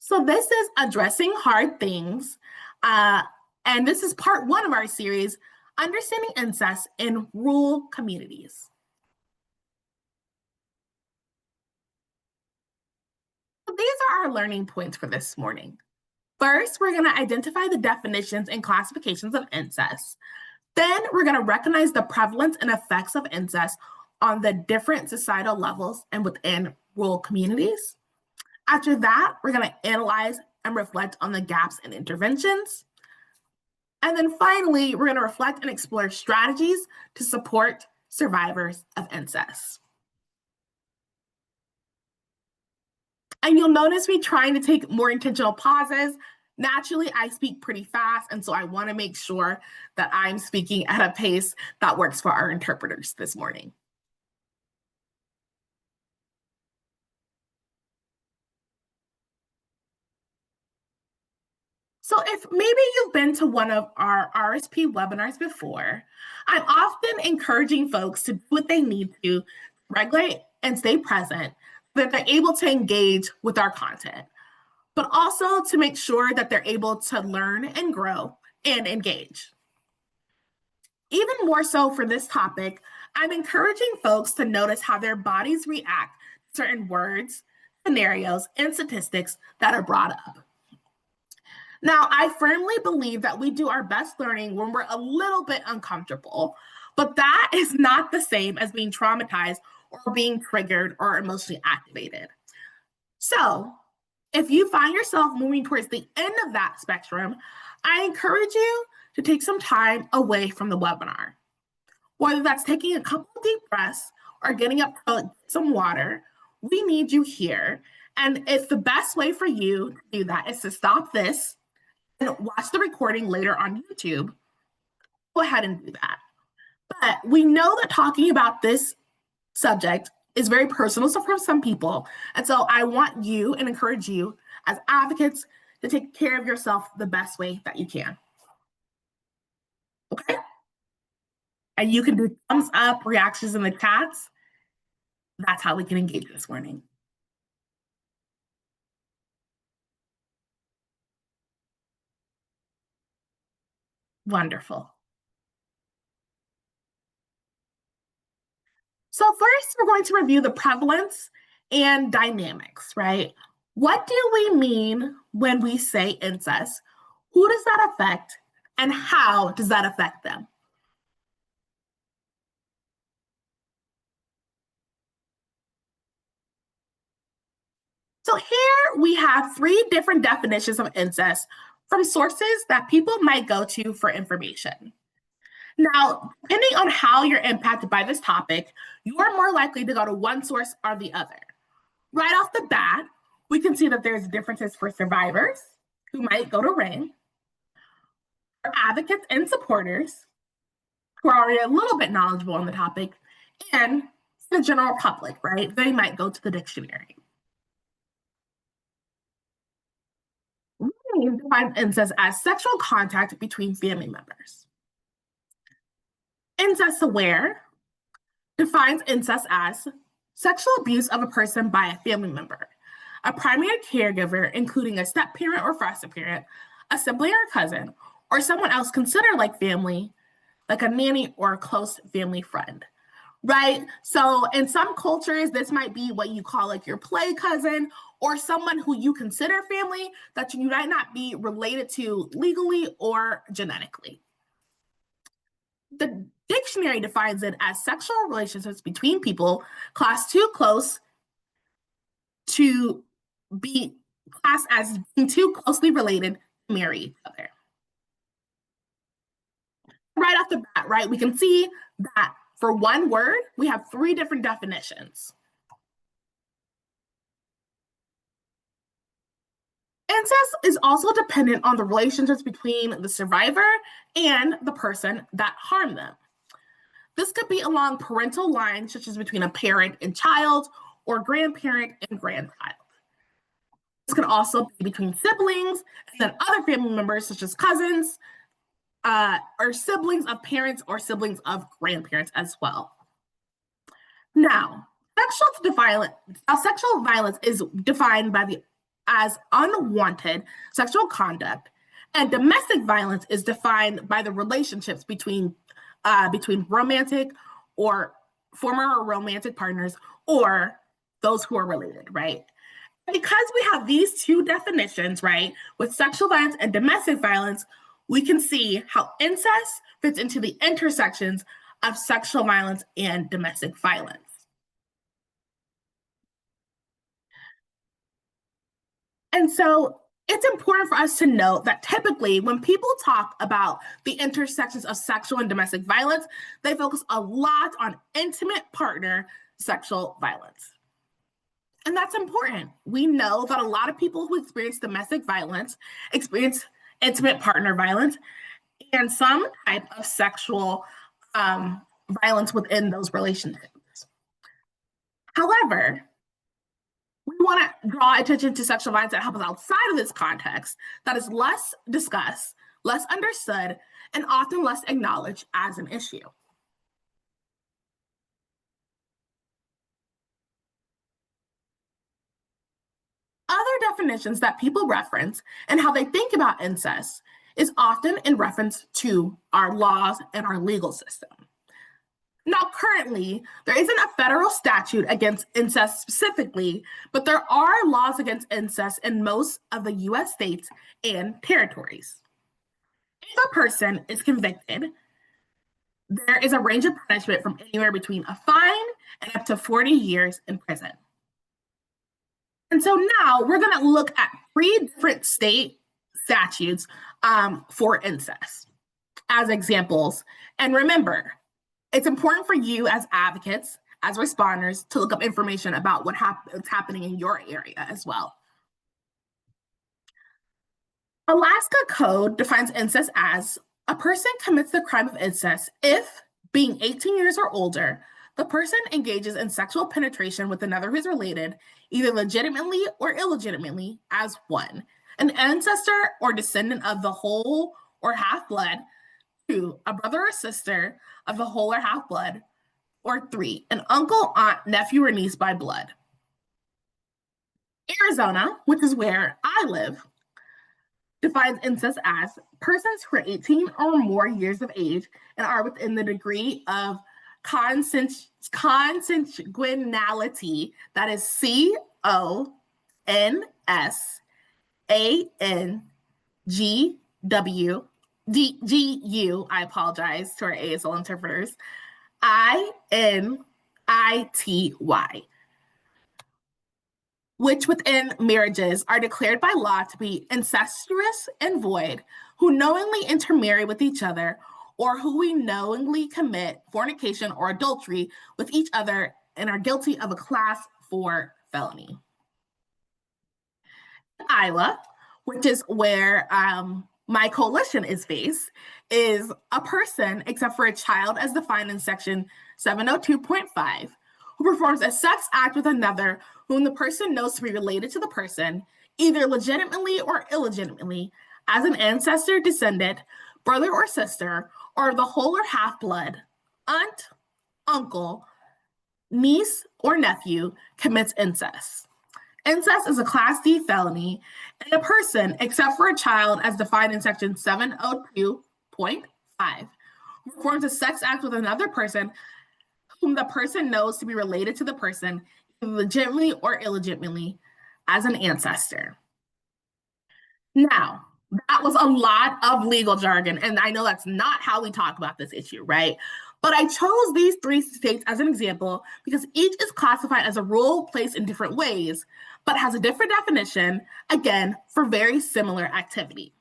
So this is addressing hard things, uh, and this is part one of our series, Understanding Incest in Rural Communities. So these are our learning points for this morning. First, we're going to identify the definitions and classifications of incest. Then we're going to recognize the prevalence and effects of incest on the different societal levels and within rural communities. After that, we're going to analyze and reflect on the gaps in interventions. And then finally, we're going to reflect and explore strategies to support survivors of incest. And you'll notice me trying to take more intentional pauses. Naturally, I speak pretty fast, and so I want to make sure that I'm speaking at a pace that works for our interpreters this morning. So if maybe you've been to one of our RSP webinars before, I'm often encouraging folks to do what they need to regulate and stay present so that they're able to engage with our content, but also to make sure that they're able to learn and grow and engage. Even more so for this topic, I'm encouraging folks to notice how their bodies react to certain words, scenarios, and statistics that are brought up. Now, I firmly believe that we do our best learning when we're a little bit uncomfortable, but that is not the same as being traumatized or being triggered or emotionally activated. So, if you find yourself moving towards the end of that spectrum, I encourage you to take some time away from the webinar. Whether that's taking a couple of deep breaths or getting up to get some water, we need you here. And it's the best way for you to do that is to stop this and watch the recording later on YouTube. Go ahead and do that. But we know that talking about this subject is very personal for some people. And so I want you and encourage you as advocates to take care of yourself the best way that you can. Okay? And you can do thumbs up, reactions in the chats. That's how we can engage this morning. Wonderful. So first, we're going to review the prevalence and dynamics, right? What do we mean when we say incest? Who does that affect, and how does that affect them? So here we have three different definitions of incest from sources that people might go to for information. Now, depending on how you're impacted by this topic, you are more likely to go to one source or the other. Right off the bat, we can see that there's differences for survivors who might go to RAINN, for advocates and supporters who are already a little bit knowledgeable on the topic, and the general public, right? They might go to the dictionary. RAINN defines incest as sexual contact between family members. Incest Aware defines incest as sexual abuse of a person by a family member, a primary caregiver, including a step parent or foster parent, a sibling or cousin, or someone else considered like family, like a nanny or a close family friend, right? So in some cultures, this might be what you call like your play cousin or someone who you consider family that you might not be related to legally or genetically. The dictionary defines it as sexual relationships between people classed too close to be classed as being too closely related to marry each other. Right off the bat, right, we can see that for one word, we have three different definitions. Incest is also dependent on the relationships between the survivor and the person that harmed them. This could be along parental lines, such as between a parent and child, or grandparent and grandchild. This could also be between siblings and then other family members, such as cousins, or siblings of parents or siblings of grandparents as well. Now, sexual violence is defined by the as unwanted sexual conduct, and domestic violence is defined by the relationships between romantic or former romantic partners or those who are related, right? Because we have these two definitions, right, with sexual violence and domestic violence, we can see how incest fits into the intersections of sexual violence and domestic violence. And so it's important for us to note that typically when people talk about the intersections of sexual and domestic violence, they focus a lot on intimate partner sexual violence. And that's important. We know that a lot of people who experience domestic violence experience intimate partner violence and some type of sexual violence within those relationships. However, we want to draw attention to sexual violence that happens outside of this context that is less discussed, less understood, and often less acknowledged as an issue. Other definitions that people reference and how they think about incest is often in reference to our laws and our legal system. Now, currently, there isn't a federal statute against incest specifically, but there are laws against incest in most of the US states and territories. If a person is convicted, there is a range of punishment from anywhere between a fine and up to 40 years in prison. And so now we're going to look at 3 different state statutes for incest as examples. And remember, it's important for you as advocates, as responders, to look up information about what's happening in your area as well. Alaska Code defines incest as a person commits the crime of incest if, being 18 years or older, the person engages in sexual penetration with another who's related, either legitimately or illegitimately, as 1, an ancestor or descendant of the whole or half blood, 2, a brother or sister of the whole or half blood, or 3, an uncle, aunt, nephew, or niece by blood. Arizona, which is where I live, defines incest as persons who are 18 or more years of age and are within the degree of consanguinality, that is CONSANGWDGU. I apologize to our ASL interpreters. INITY, which within marriages are declared by law to be incestuous and void, who knowingly intermarry with each other, or who we knowingly commit fornication or adultery with each other and are guilty of a class 4 felony. Iowa, which is where my coalition is based, is a person, except for a child as defined in section 702.5, who performs a sex act with another whom the person knows to be related to the person, either legitimately or illegitimately, as an ancestor, descendant, brother or sister, or the whole or half blood, aunt, uncle, niece, or nephew, commits incest. Incest is a Class D felony, and a person, except for a child as defined in section 702.5, performs a sex act with another person whom the person knows to be related to the person, legitimately or illegitimately, as an ancestor. Now, that was a lot of legal jargon, and I know that's not how we talk about this issue, right? But I chose these 3 states as an example because each is classified as a rule placed in different ways, but has a different definition, again, for very similar activity.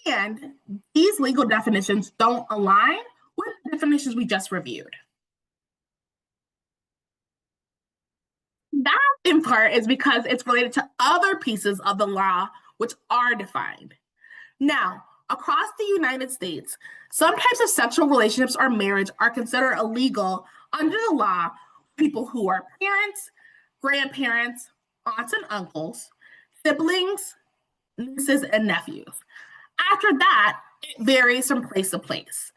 And these legal definitions don't align with the definitions we just reviewed. That, in part, is because it's related to other pieces of the law which are defined. Now, across the United States, some types of sexual relationships or marriage are considered illegal under the law. People who are parents, grandparents, aunts and uncles, siblings, nieces, and nephews. After that, it varies from place to place.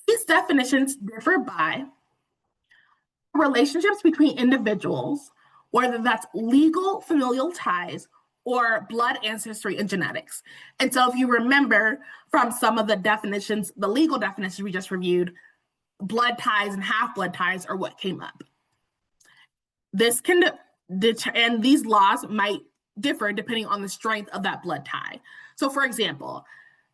These definitions differ by relationships between individuals, whether that's legal familial ties or blood ancestry and genetics. And so if you remember from some of the definitions, the legal definitions we just reviewed, blood ties and half-blood ties are what came up. This can and these laws might differ depending on the strength of that blood tie. So for example,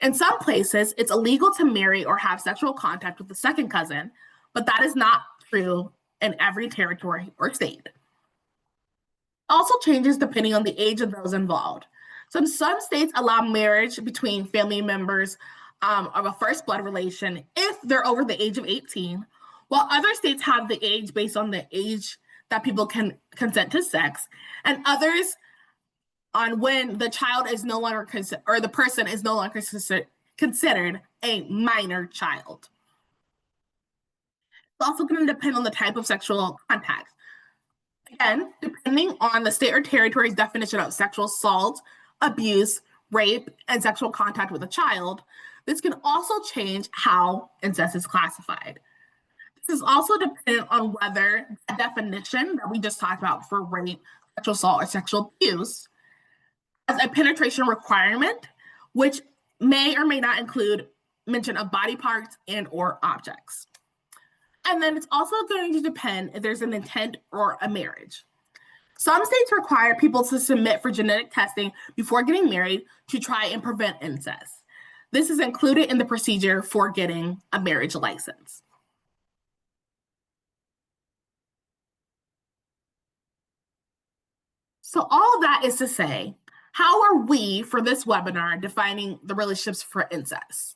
in some places, it's illegal to marry or have sexual contact with a second cousin, but that is not true in every territory or state. Also changes depending on the age of those involved. So some states allow marriage between family members of a first blood relation if they're over the age of 18, while other states have the age based on the age that people can consent to sex, and others on when the child is no longer or the person is no longer considered a minor child. It's also going to depend on the type of sexual contact. Again, depending on the state or territory's definition of sexual assault, abuse, rape, and sexual contact with a child, this can also change how incest is classified. This is also dependent on whether the definition that we just talked about for rape, sexual assault, or sexual abuse has a penetration requirement, which may or may not include mention of body parts and or objects. And then it's also going to depend if there's an intent or a marriage. Some states require people to submit for genetic testing before getting married to try and prevent incest. This is included in the procedure for getting a marriage license. So all of that is to say, how are we, for this webinar, defining the relationships for incest?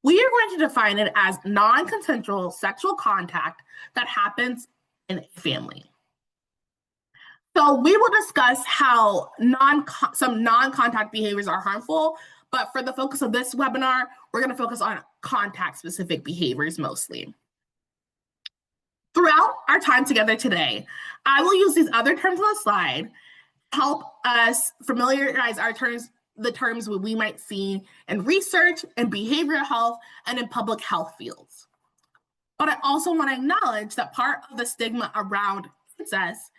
We are going to define it as non-consensual sexual contact that happens in a family. So we will discuss how some non-contact behaviors are harmful, but for the focus of this webinar, we're going to focus on contact-specific behaviors mostly. Throughout our time together today, I will use these other terms on the slide to help us familiarize the terms we might see in research, in behavioral health, and in public health fields. But I also want to acknowledge that part of the stigma around incest,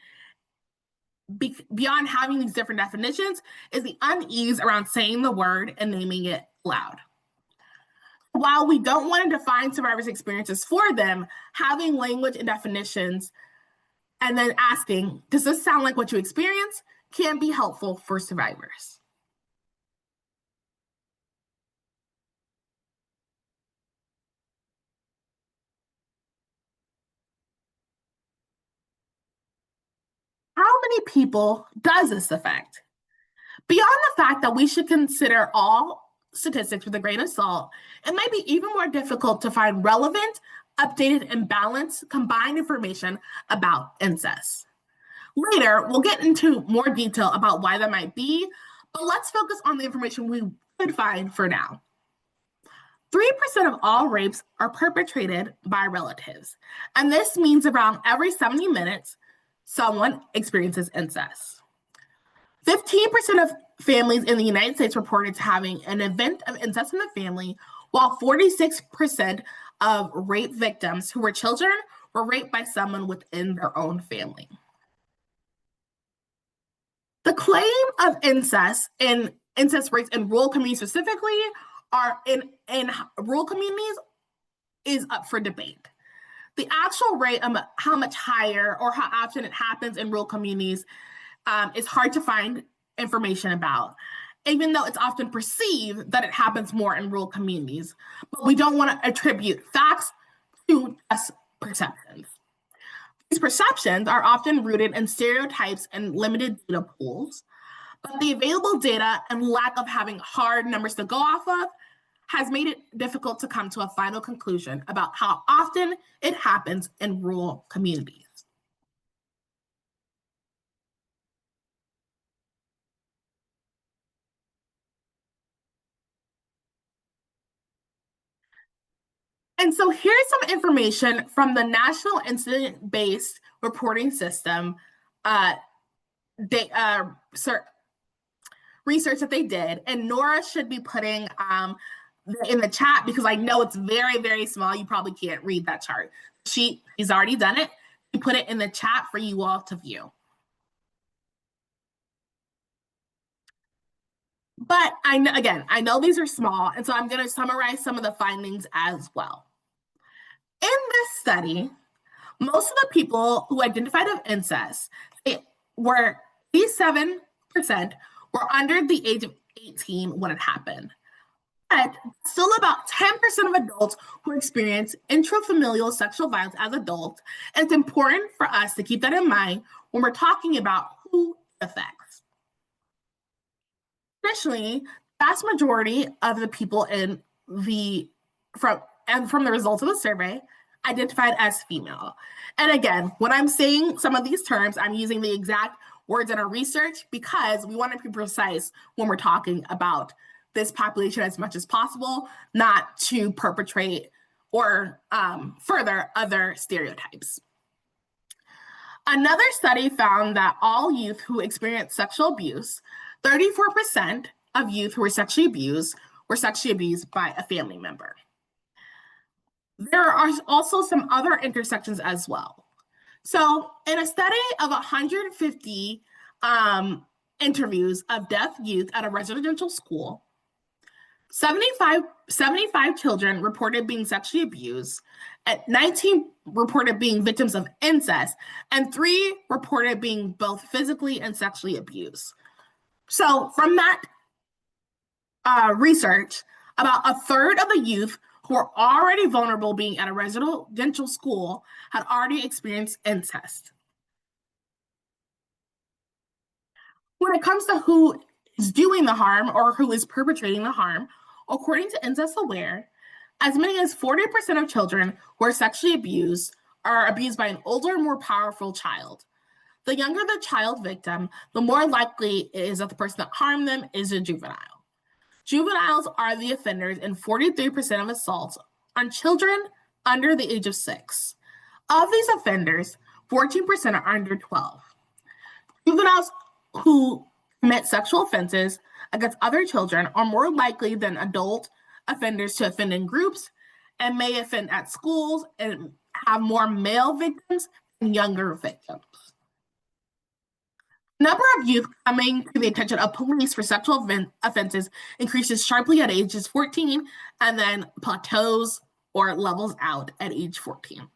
beyond having these different definitions, is the unease around saying the word and naming it loud. While we don't want to define survivors' experiences for them, having language and definitions and then asking, does this sound like what you experience, can be helpful for survivors. How many people does this affect? Beyond the fact that we should consider all statistics with a grain of salt, it might be even more difficult to find relevant, updated, and balanced combined information about incest. Later, we'll get into more detail about why that might be, but let's focus on the information we could find for now. 3% of all rapes are perpetrated by relatives, and this means around every 70 minutes, someone experiences incest. 15% of families in the United States reported having an event of incest in the family, while 46% of rape victims who were children were raped by someone within their own family. The claim of incest and incest rates in rural communities specifically are in rural communities is up for debate. The actual rate of how much higher or how often it happens in rural communities is hard to find information about, even though it's often perceived that it happens more in rural communities. But we don't want to attribute facts to just perceptions. These perceptions are often rooted in stereotypes and limited data pools, but the available data and lack of having hard numbers to go off of has made it difficult to come to a final conclusion about how often it happens in rural communities. And so here's some information from the National Incident-Based Reporting System research that they did. And Nora should be putting in the chat because I know it's very, very small. You probably can't read that chart. She's already done it. She put it in the chat for you all to view. But I know these are small, and so I'm going to summarize some of the findings as well. In this study, most of the people who identified of incest were 87% were under the age of 18 when it happened. But still about 10% of adults who experience intrafamilial sexual violence as adults. And it's important for us to keep that in mind when we're talking about who it affects. Additionally, the vast majority of the people in the from the results of the survey identified as female. And again, when I'm saying some of these terms, I'm using the exact words in our research because we want to be precise when we're talking about this population as much as possible, not to perpetrate or further other stereotypes. Another study found that all youth who experienced sexual abuse, 34% of youth who were sexually abused by a family member. There are also some other intersections as well. So in a study of 150 interviews of deaf youth at a residential school, 75 children reported being sexually abused, and 19 reported being victims of incest, and 3 reported being both physically and sexually abused. So from that research, about a third of the youth who are already vulnerable being at a residential school had already experienced incest. When it comes to who is doing the harm or who is perpetrating the harm, according to Incest Aware, as many as 40% of children who are sexually abused are abused by an older, more powerful child. The younger the child victim, the more likely it is that the person that harmed them is a juvenile. Juveniles are the offenders in 43% of assaults on children under the age of 6. Of these offenders, 14% are under 12. Juveniles who commit sexual offenses against other children are more likely than adult offenders to offend in groups and may offend at schools and have more male victims and younger victims. The number of youth coming to the attention of police for sexual offenses increases sharply at ages 14 and then plateaus or levels out at age 14.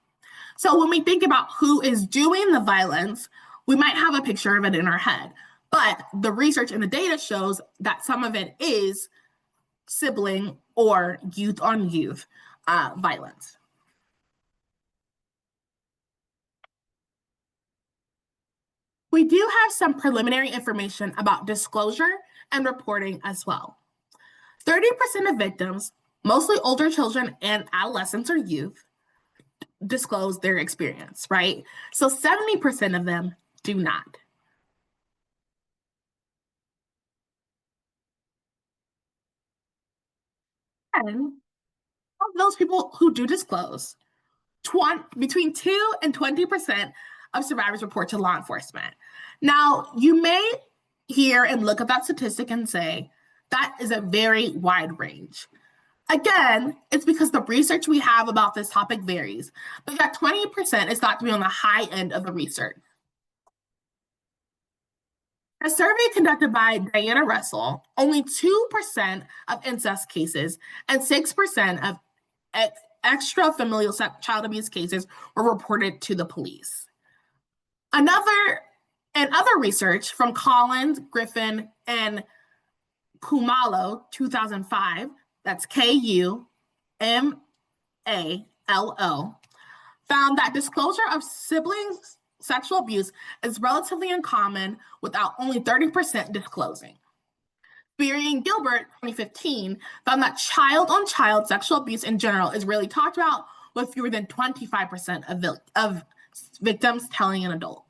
So when we think about who is doing the violence, we might have a picture of it in our head. But the research and the data shows that some of it is sibling or youth on youth violence. We do have some preliminary information about disclosure and reporting as well. 30% of victims, mostly older children and adolescents or youth, disclose their experience, right? So 70% of them do not. And of those people who do disclose, between 2 and 20% of survivors report to law enforcement. Now, you may hear and look at that statistic and say, that is a very wide range. Again, it's because the research we have about this topic varies, but that 20% is thought to be on the high end of the research. A survey conducted by Diana Russell, only 2% of incest cases and 6% of extra-familial child abuse cases were reported to the police. Other research from Collins, Griffin, and Kumalo, 2005, that's Kumalo, found that disclosure of siblings' sexual abuse is relatively uncommon, without only 30% disclosing. Beery and Gilbert, 2015, found that child-on-child sexual abuse in general is rarely talked about, with fewer than 25% of victims telling an adult.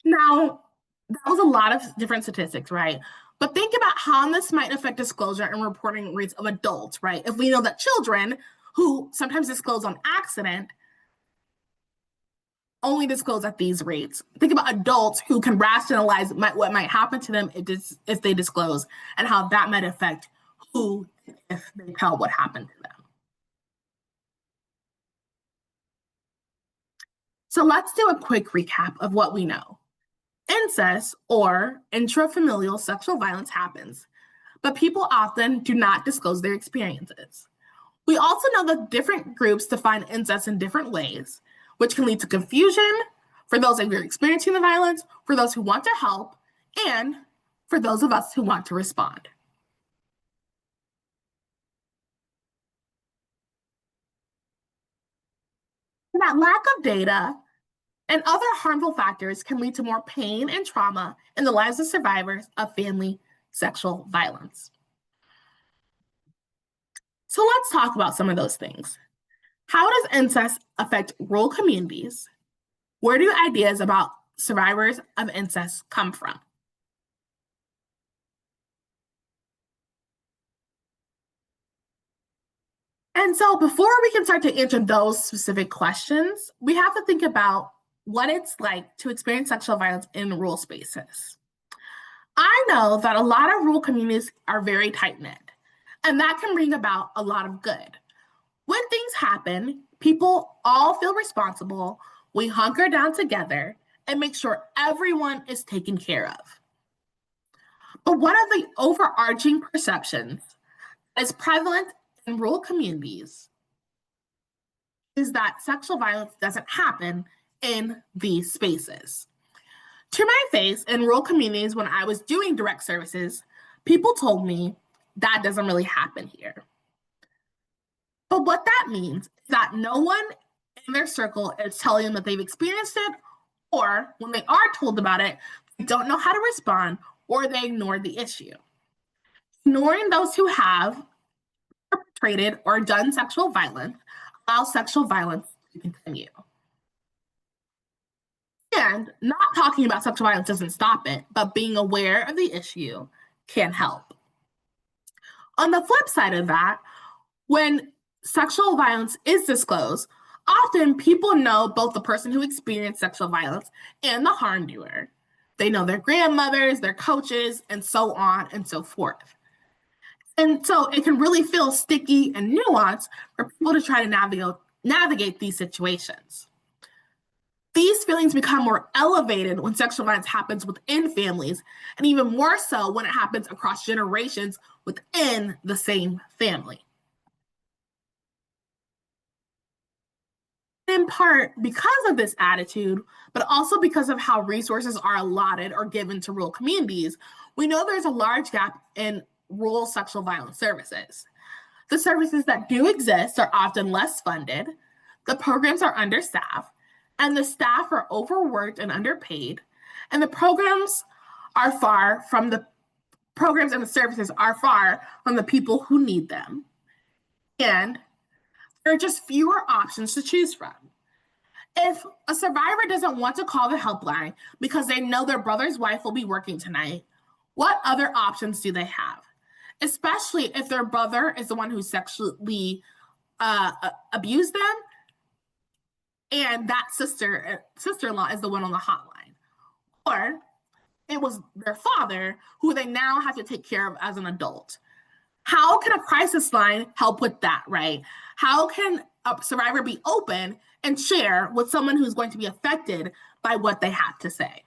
Now, that was a lot of different statistics, right? But think about how this might affect disclosure and reporting rates of adults, right? If we know that children who sometimes disclose on accident only disclose at these rates. Think about adults who can rationalize what might happen to them if they disclose, and how that might affect who, if they tell what happened to them. So let's do a quick recap of what we know. Incest, or intrafamilial sexual violence, happens but people often do not disclose their experiences. We also know that different groups define incest in different ways, which can lead to confusion for those who are experiencing the violence, for those who want to help, and for those of us who want to respond. And that lack of data and other harmful factors can lead to more pain and trauma in the lives of survivors of family sexual violence. So let's talk about some of those things. How does incest affect rural communities? Where do ideas about survivors of incest come from? And so, before we can start to answer those specific questions, we have to think about what it's like to experience sexual violence in rural spaces. I know that a lot of rural communities are very tight knit, and that can bring about a lot of good. When things happen, people all feel responsible. We hunker down together and make sure everyone is taken care of. But one of the overarching perceptions is prevalent in rural communities is that sexual violence doesn't happen in these spaces. To my face, in rural communities, when I was doing direct services, people told me that doesn't really happen here. But what that means is that no one in their circle is telling them that they've experienced it, or when they are told about it, they don't know how to respond or they ignore the issue. Ignoring those who have perpetrated or done sexual violence allows sexual violence to continue. And not talking about sexual violence doesn't stop it, but being aware of the issue can help. On the flip side of that, when sexual violence is disclosed, often people know both the person who experienced sexual violence and the harm doer. They know their grandmothers, their coaches, and so on and so forth. And so it can really feel sticky and nuanced for people to try to navigate these situations. These feelings become more elevated when sexual violence happens within families, and even more so when it happens across generations within the same family. In part because of this attitude, but also because of how resources are allotted or given to rural communities, we know there's a large gap in rural sexual violence services. The services that do exist are often less funded, the programs are understaffed, and the staff are overworked and underpaid, and the programs and the services are far from the people who need them. And there are just fewer options to choose from. If a survivor doesn't want to call the helpline because they know their brother's wife will be working tonight, what other options do they have? Especially if their brother is the one who sexually abused them and that sister-in-law is the one on the hotline. Or it was their father who they now have to take care of as an adult. How can a crisis line help with that, right? How can a survivor be open and share with someone who's going to be affected by what they have to say?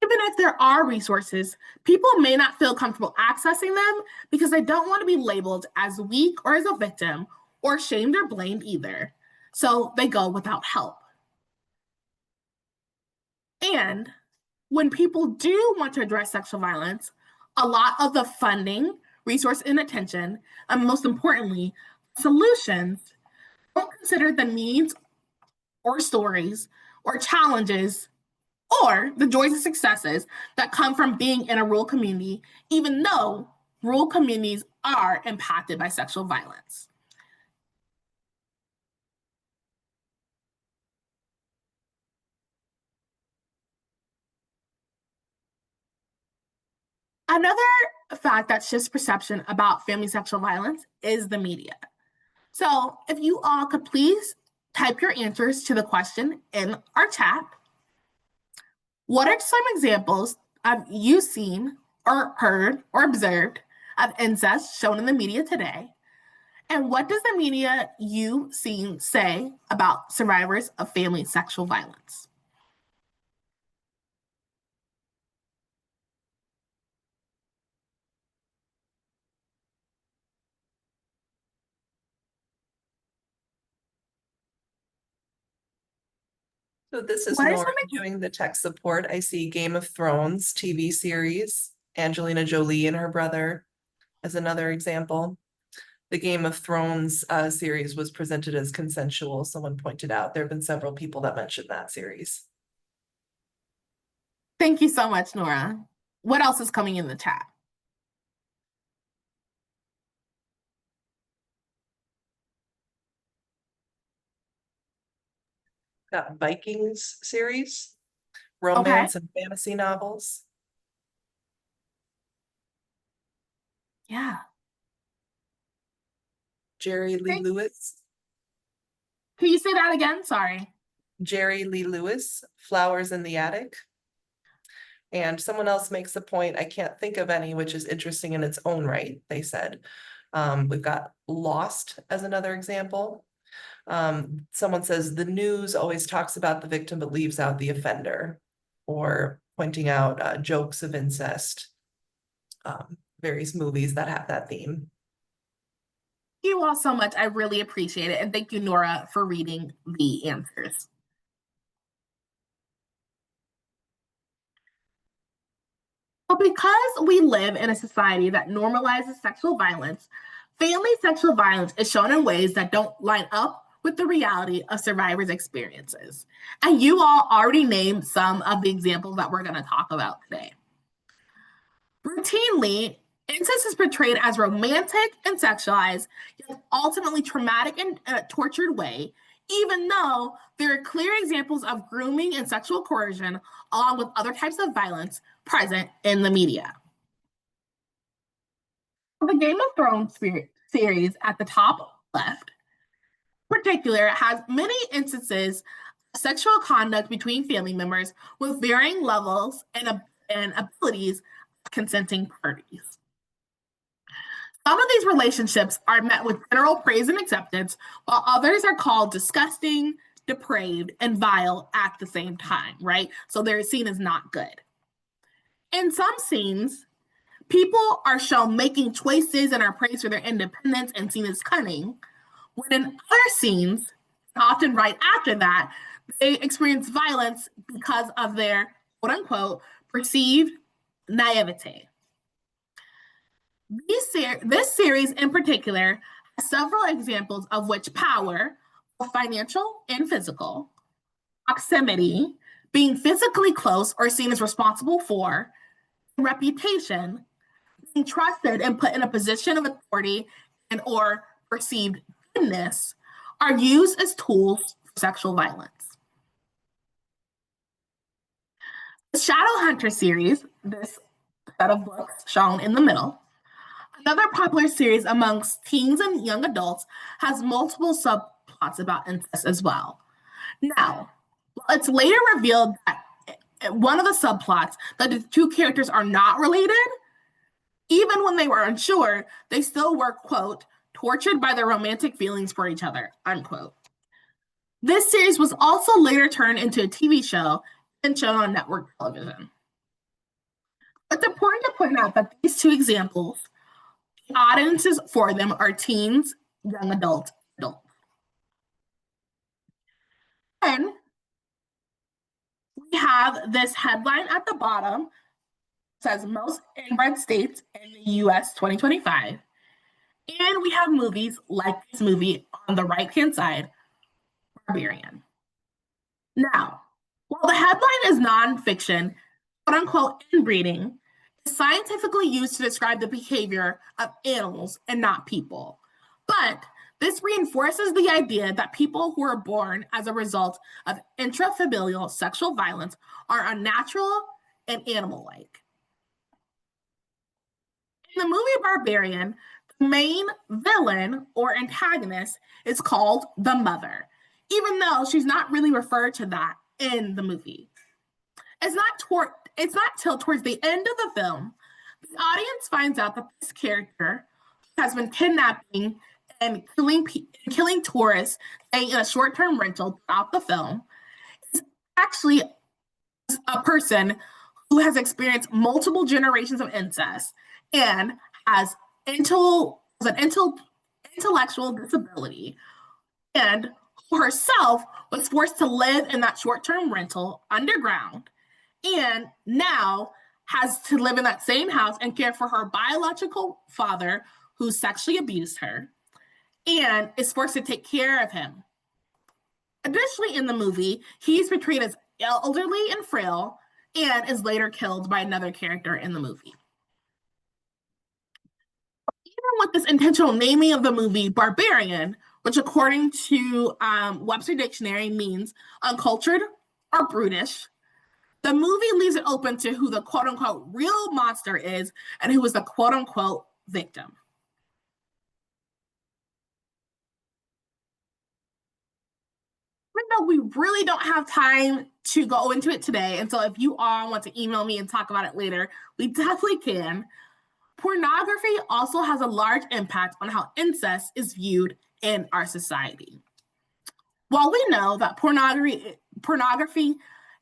Even if there are resources, people may not feel comfortable accessing them because they don't want to be labeled as weak or as a victim or shamed or blamed either. So they go without help. And when people do want to address sexual violence, a lot of the funding, resource, and attention, and most importantly, solutions don't consider the needs or stories or challenges or the joys and successes that come from being in a rural community, even though rural communities are impacted by sexual violence. Another fact that shifts perception about family sexual violence is the media. So if you all could please type your answers to the question in our chat. What are some examples of you seen or heard or observed of incest shown in the media today? And what does the media you've seen say about survivors of family sexual violence? So this is What are Nora some doing the tech support. I see Game of Thrones TV series, Angelina Jolie and her brother as another example. The Game of Thrones series was presented as consensual, someone pointed out. There have been several people that mentioned that series. Thank you so much, Nora. What else is coming in the chat? Got Vikings series, Okay. romance and fantasy novels. Yeah. Jerry Lee Lewis. Can you say that again? Sorry. Jerry Lee Lewis, Flowers in the Attic. And someone else makes a point, I can't think of any, which is interesting in its own right, they said. We've got Lost as another example. Someone says the news always talks about the victim but leaves out the offender, or pointing out jokes of incest, various movies that have that theme. Thank you all so much. I really appreciate it. And thank you, Nora, for reading the answers. But because we live in a society that normalizes sexual violence, family sexual violence is shown in ways that don't line up with the reality of survivors' experiences. And you all already named some of the examples that we're going to talk about today. Routinely, incest is portrayed as romantic and sexualized, yet ultimately traumatic and tortured way, even though there are clear examples of grooming and sexual coercion, along with other types of violence present in the media. The Game of Thrones series at the top left, in particular, has many instances of sexual conduct between family members with varying levels and abilities of consenting parties. Some of these relationships are met with general praise and acceptance, while others are called disgusting, depraved, and vile at the same time, right? So they're seen as not good. In some scenes, people are shown making choices and are praised for their independence and seen as cunning, when in other scenes, often right after that, they experience violence because of their quote unquote perceived naivete. This series in particular has several examples of which power, both financial and physical, proximity, being physically close or seen as responsible for, reputation, being trusted and put in a position of authority and or perceived goodness are used as tools for sexual violence. The Shadowhunter series, this set of books shown in the middle, another popular series amongst teens and young adults, has multiple subplots about incest as well. Now, it's later revealed that one of the subplots that the two characters are not related, even when they were unsure, they still were, quote, tortured by their romantic feelings for each other, unquote. This series was also later turned into a TV show and shown on network television. It's important to point out that these two examples, the audiences for them are teens, young adults, adults. And we have this headline at the bottom, says most inbred states in the US 2025. And we have movies like this movie on the right-hand side, Barbarian. Now, while the headline is nonfiction, quote unquote, inbreeding is scientifically used to describe the behavior of animals and not people. But this reinforces the idea that people who are born as a result of intrafamilial sexual violence are unnatural and animal-like. In the movie Barbarian, the main villain or antagonist is called the mother, even though she's not really referred to that in the movie. It's not till towards the end of the film the audience finds out that this character has been kidnapping and killing tourists, staying in a short-term rental throughout the film, is actually a person who has experienced multiple generations of incest and has an intellectual disability, and herself was forced to live in that short-term rental underground, and now has to live in that same house and care for her biological father who sexually abused her and is forced to take care of him. Additionally, in the movie, he's portrayed as elderly and frail and is later killed by another character in the movie. Even with this intentional naming of the movie barbarian, which according to Webster Dictionary means uncultured or brutish, the movie leaves it open to who the quote unquote real monster is and who is the quote unquote victim. Even though we really don't have time to go into it today, and so if you all want to email me and talk about it later, we definitely can. Pornography also has a large impact on how incest is viewed in our society. While we know that pornography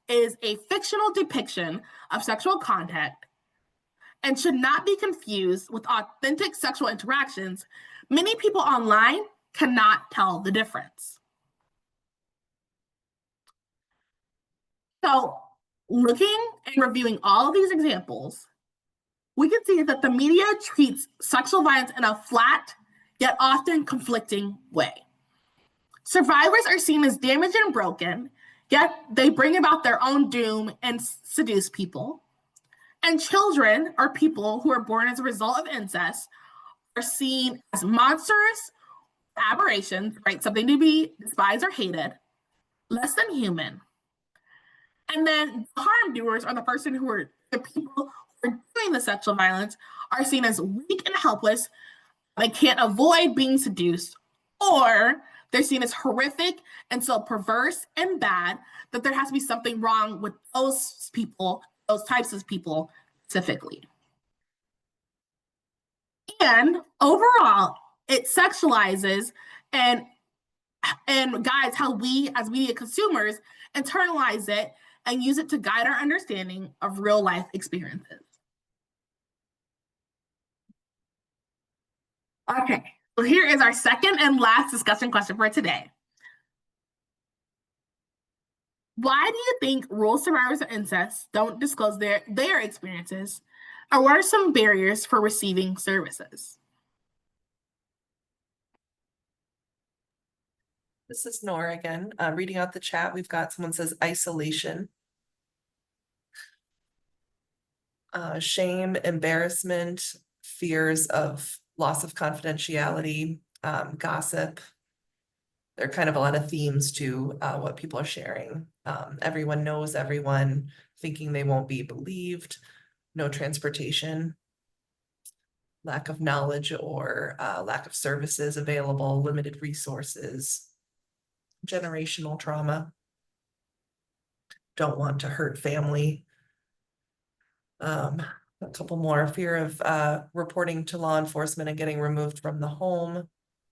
is a fictional depiction of sexual contact and should not be confused with authentic sexual interactions, many people online cannot tell the difference. So, looking and reviewing all of these examples, we can see that the media treats sexual violence in a flat, yet often conflicting way. Survivors are seen as damaged and broken, yet they bring about their own doom and seduce people. And children, or people who are born as a result of incest, are seen as monstrous aberrations, right? Something to be despised or hated, less than human. And then the harm doers, or the people who are doing the sexual violence, are seen as weak and helpless. They can't avoid being seduced, or they're seen as horrific and so perverse and bad that there has to be something wrong with those people, those types of people specifically. And overall, it sexualizes and guides how we as media consumers internalize it and use it to guide our understanding of real life experiences. Okay, so here is our second and last discussion question for today. Why do you think rural survivors of incest don't disclose their experiences? Or what are some barriers for receiving services? This is Nora again. Reading out the chat, we've got someone says isolation. Shame, embarrassment, fears of loss of confidentiality, gossip. There are kind of a lot of themes to what people are sharing. Everyone knows everyone, thinking they won't be believed, no transportation, lack of knowledge or lack of services available, limited resources, generational trauma, don't want to hurt family. A couple more, fear of reporting to law enforcement and getting removed from the home.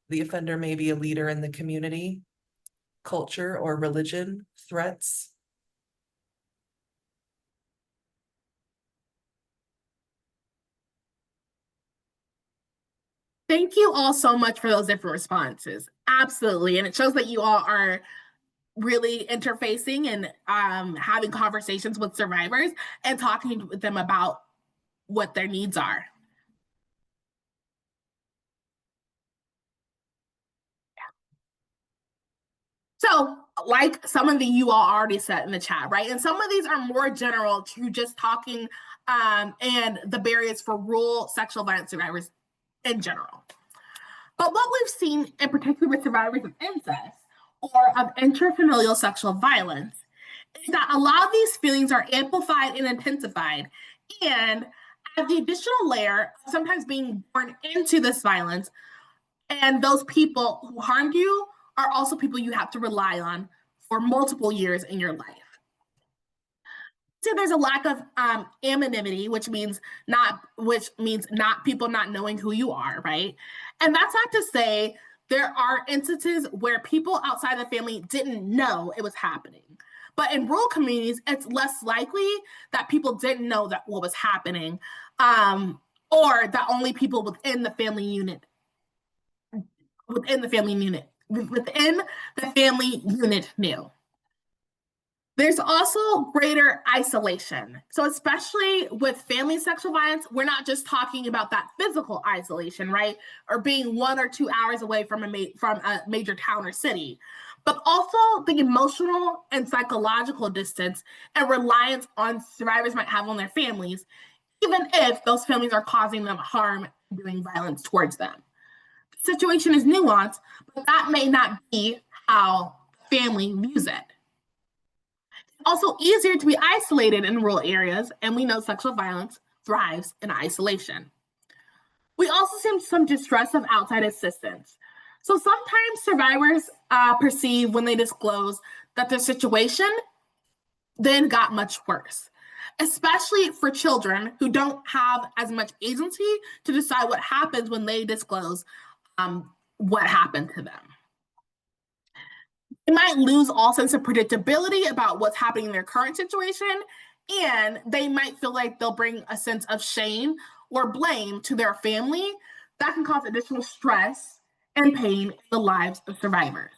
The offender may be a leader in the community, culture or religion, threats. Thank you all so much for those different responses. Absolutely. And it shows that you all are really interfacing and having conversations with survivors and talking with them about what their needs are. So, like some of you all already said in the chat, right? And some of these are more general to just talking and the barriers for rural sexual violence survivors in general. But what we've seen, in particular with survivors of incest or of intrafamilial sexual violence, is that a lot of these feelings are amplified and intensified, and add the additional layer of sometimes being born into this violence, and those people who harmed you are also people you have to rely on for multiple years in your life. So there's a lack of anonymity, which means not people not knowing who you are, right? And that's not to say there are instances where people outside the family didn't know it was happening. But in rural communities, it's less likely that people didn't know that what was happening, or that only people within the family unit within the family unit knew. There's also greater isolation. So especially with family sexual violence, we're not just talking about that physical isolation, right? Or being 1 or 2 hours away from a major town or city, but also the emotional and psychological distance and reliance on survivors might have on their families, even if those families are causing them harm and doing violence towards them. The situation is nuanced, but that may not be how the family views it. Also easier to be isolated in rural areas, and we know sexual violence thrives in isolation. We also see some distress of outside assistance. So sometimes survivors perceive when they disclose that their situation then got much worse, especially for children who don't have as much agency to decide what happens when they disclose what happened to them. They might lose all sense of predictability about what's happening in their current situation, and they might feel like they'll bring a sense of shame or blame to their family that can cause additional stress and pain in the lives of survivors.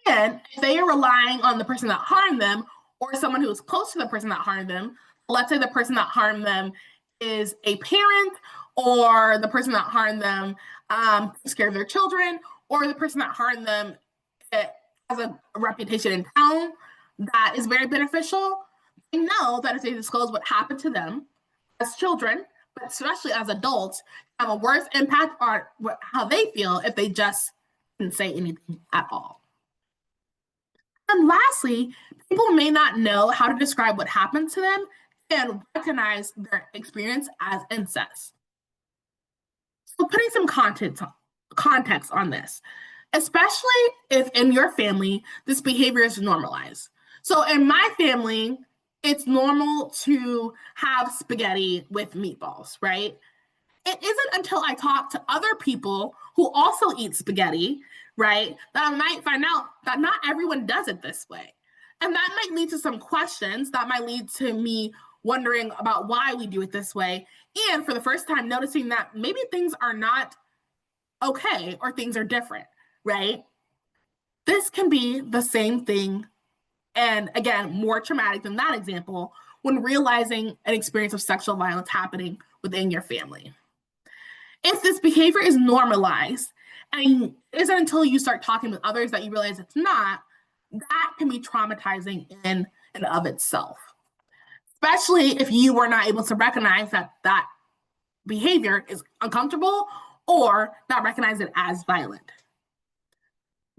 And if they are relying on the person that harmed them or someone who is close to the person that harmed them, let's say the person that harmed them is a parent, or the person that harmed them takes care of their children, or the person that harmed them has a reputation in town that is very beneficial, they know that if they disclose what happened to them as children, but especially as adults, have a worse impact on how they feel if they just didn't say anything at all. And lastly, people may not know how to describe what happened to them and recognize their experience as incest. So putting some context on this, especially if in your family, this behavior is normalized. So in my family, it's normal to have spaghetti with meatballs, right? It isn't until I talk to other people who also eat spaghetti, right, that I might find out that not everyone does it this way. And that might lead to some questions, that might lead to me wondering about why we do it this way. And for the first time, noticing that maybe things are not okay or things are different, right? This can be the same thing, and again, more traumatic than that example, when realizing an experience of sexual violence happening within your family. If this behavior is normalized, and it isn't until you start talking with others that you realize it's not, that can be traumatizing in and of itself, especially if you were not able to recognize that that behavior is uncomfortable or not recognize it as violent.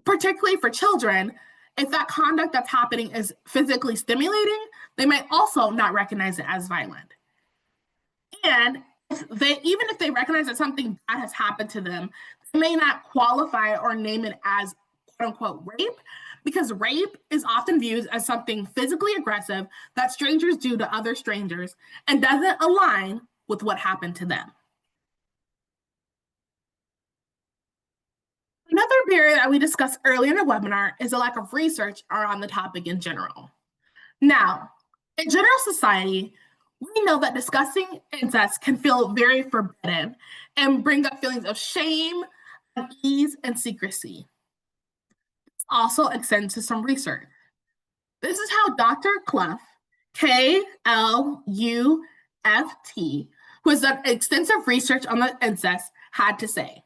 Particularly for children, if that conduct that's happening is physically stimulating, they might also not recognize it as violent. And even if they recognize that something bad has happened to them, they may not qualify or name it as quote unquote rape, because rape is often viewed as something physically aggressive that strangers do to other strangers and doesn't align with what happened to them. Another barrier that we discussed earlier in the webinar is a lack of research around the topic in general. Now, in general society, we know that discussing incest can feel very forbidden and bring up feelings of shame, unease, and secrecy. This also extends to some research. This is how Dr. Cluff, Kluft, who has done extensive research on the incest, had to say.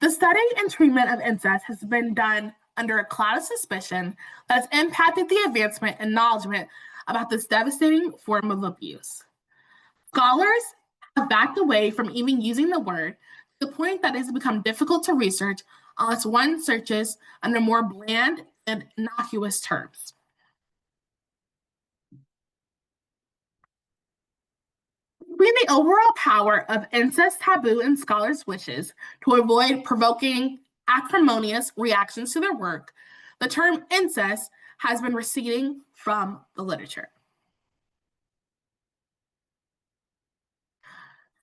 The study and treatment of incest has been done under a cloud of suspicion that has impacted the advancement and acknowledgement about this devastating form of abuse. Scholars have backed away from even using the word, to the point that it has become difficult to research unless one searches under more bland and innocuous terms. Between the overall power of incest taboo and scholars' wishes to avoid provoking acrimonious reactions to their work, the term incest has been receding from the literature.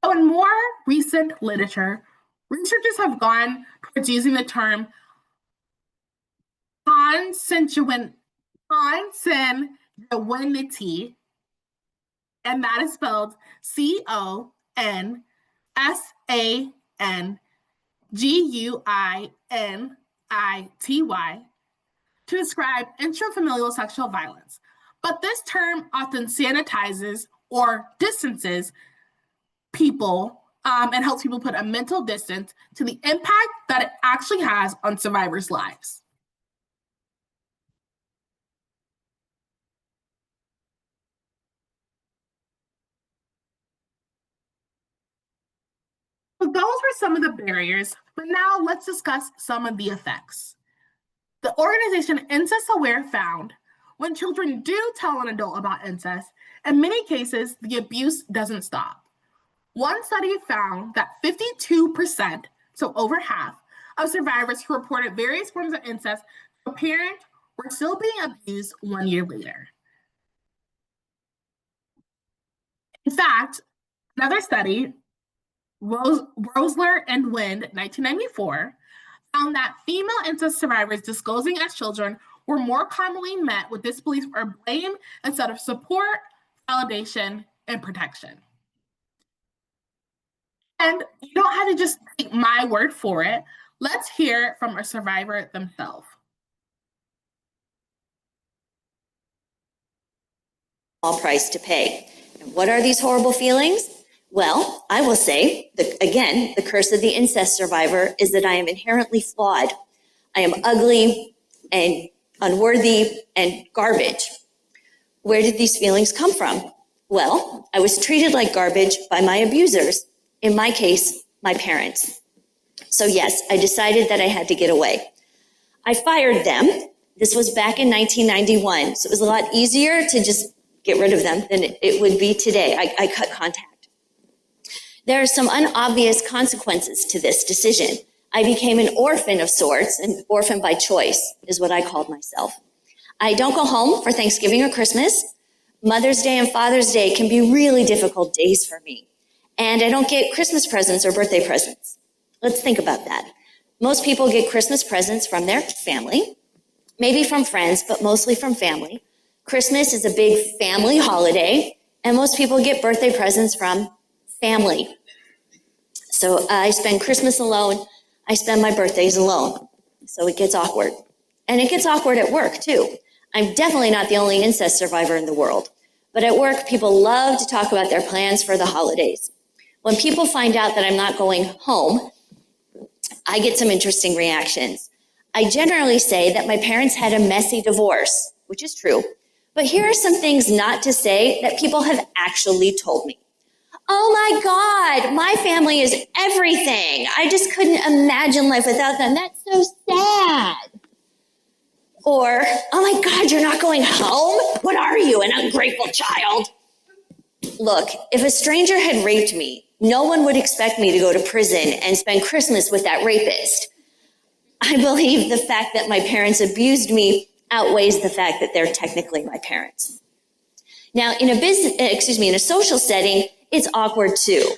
So in more recent literature, researchers have gone towards using the term consanguinity, and that is spelled GUINITY, to describe intrafamilial sexual violence. But this term often sanitizes or distances people and helps people put a mental distance to the impact that it actually has on survivors' lives. So those were some of the barriers, but now let's discuss some of the effects. The organization Incest Aware found when children do tell an adult about incest, in many cases, the abuse doesn't stop. One study found that 52%, so over half, of survivors who reported various forms of incest to a parent were still being abused 1 year later. In fact, another study, Rosler and Wind, 1994, found that female incest survivors disclosing as children were more commonly met with disbelief or blame instead of support, validation, and protection. And you don't have to just take my word for it. Let's hear from a survivor themselves. Small price to pay. And what are these horrible feelings? Well, I will say, again, the curse of the incest survivor is that I am inherently flawed. I am ugly and unworthy and garbage. Where did these feelings come from? Well, I was treated like garbage by my abusers, in my case, my parents. So yes, I decided that I had to get away. I fired them. This was back in 1991, so it was a lot easier to just get rid of them than it would be today. I cut contact. There are some unobvious consequences to this decision. I became an orphan of sorts, an orphan by choice is what I called myself. I don't go home for Thanksgiving or Christmas. Mother's Day and Father's Day can be really difficult days for me. And I don't get Christmas presents or birthday presents. Let's think about that. Most people get Christmas presents from their family, maybe from friends, but mostly from family. Christmas is a big family holiday, and most people get birthday presents from family. So I spend Christmas alone. I spend my birthdays alone. So it gets awkward. And it gets awkward at work, too. I'm definitely not the only incest survivor in the world. But at work, people love to talk about their plans for the holidays. When people find out that I'm not going home, I get some interesting reactions. I generally say that my parents had a messy divorce, which is true. But here are some things not to say that people have actually told me. Oh my God, my family is everything. I just couldn't imagine life without them. That's so sad. Or, oh my God, you're not going home? What are you, an ungrateful child? Look, if a stranger had raped me, no one would expect me to go to prison and spend Christmas with that rapist. I believe the fact that my parents abused me outweighs the fact that they're technically my parents. Now, in a social setting, it's awkward too.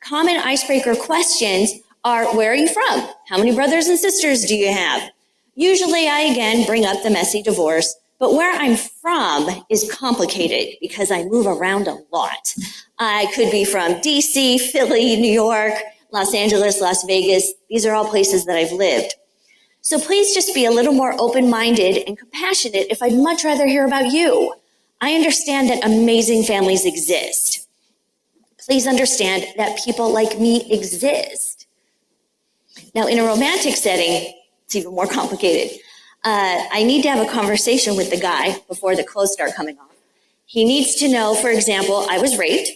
Common icebreaker questions are, where are you from? How many brothers and sisters do you have? Usually I again bring up the messy divorce, but where I'm from is complicated because I move around a lot. I could be from DC, Philly, New York, Los Angeles, Las Vegas. These are all places that I've lived. So please just be a little more open-minded and compassionate if I'd much rather hear about you. I understand that amazing families exist. Please understand that people like me exist. Now, in a romantic setting, it's even more complicated. I need to have a conversation with the guy before the clothes start coming off. He needs to know, for example, I was raped,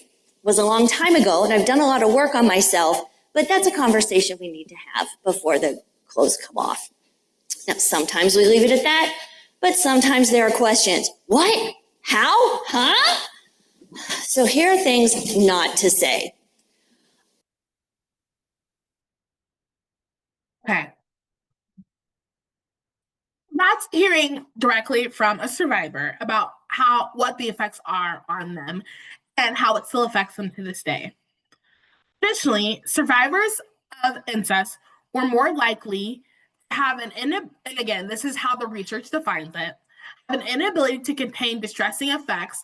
was a long time ago, and I've done a lot of work on myself, but that's a conversation we need to have before the clothes come off. Now, sometimes we leave it at that, but sometimes there are questions. What? How? Huh? So here are things not to say. Okay. That's hearing directly from a survivor about what the effects are on them and how it still affects them to this day. Additionally, survivors of incest were more likely to have and again, this is how the research defines it, an inability to contain distressing effects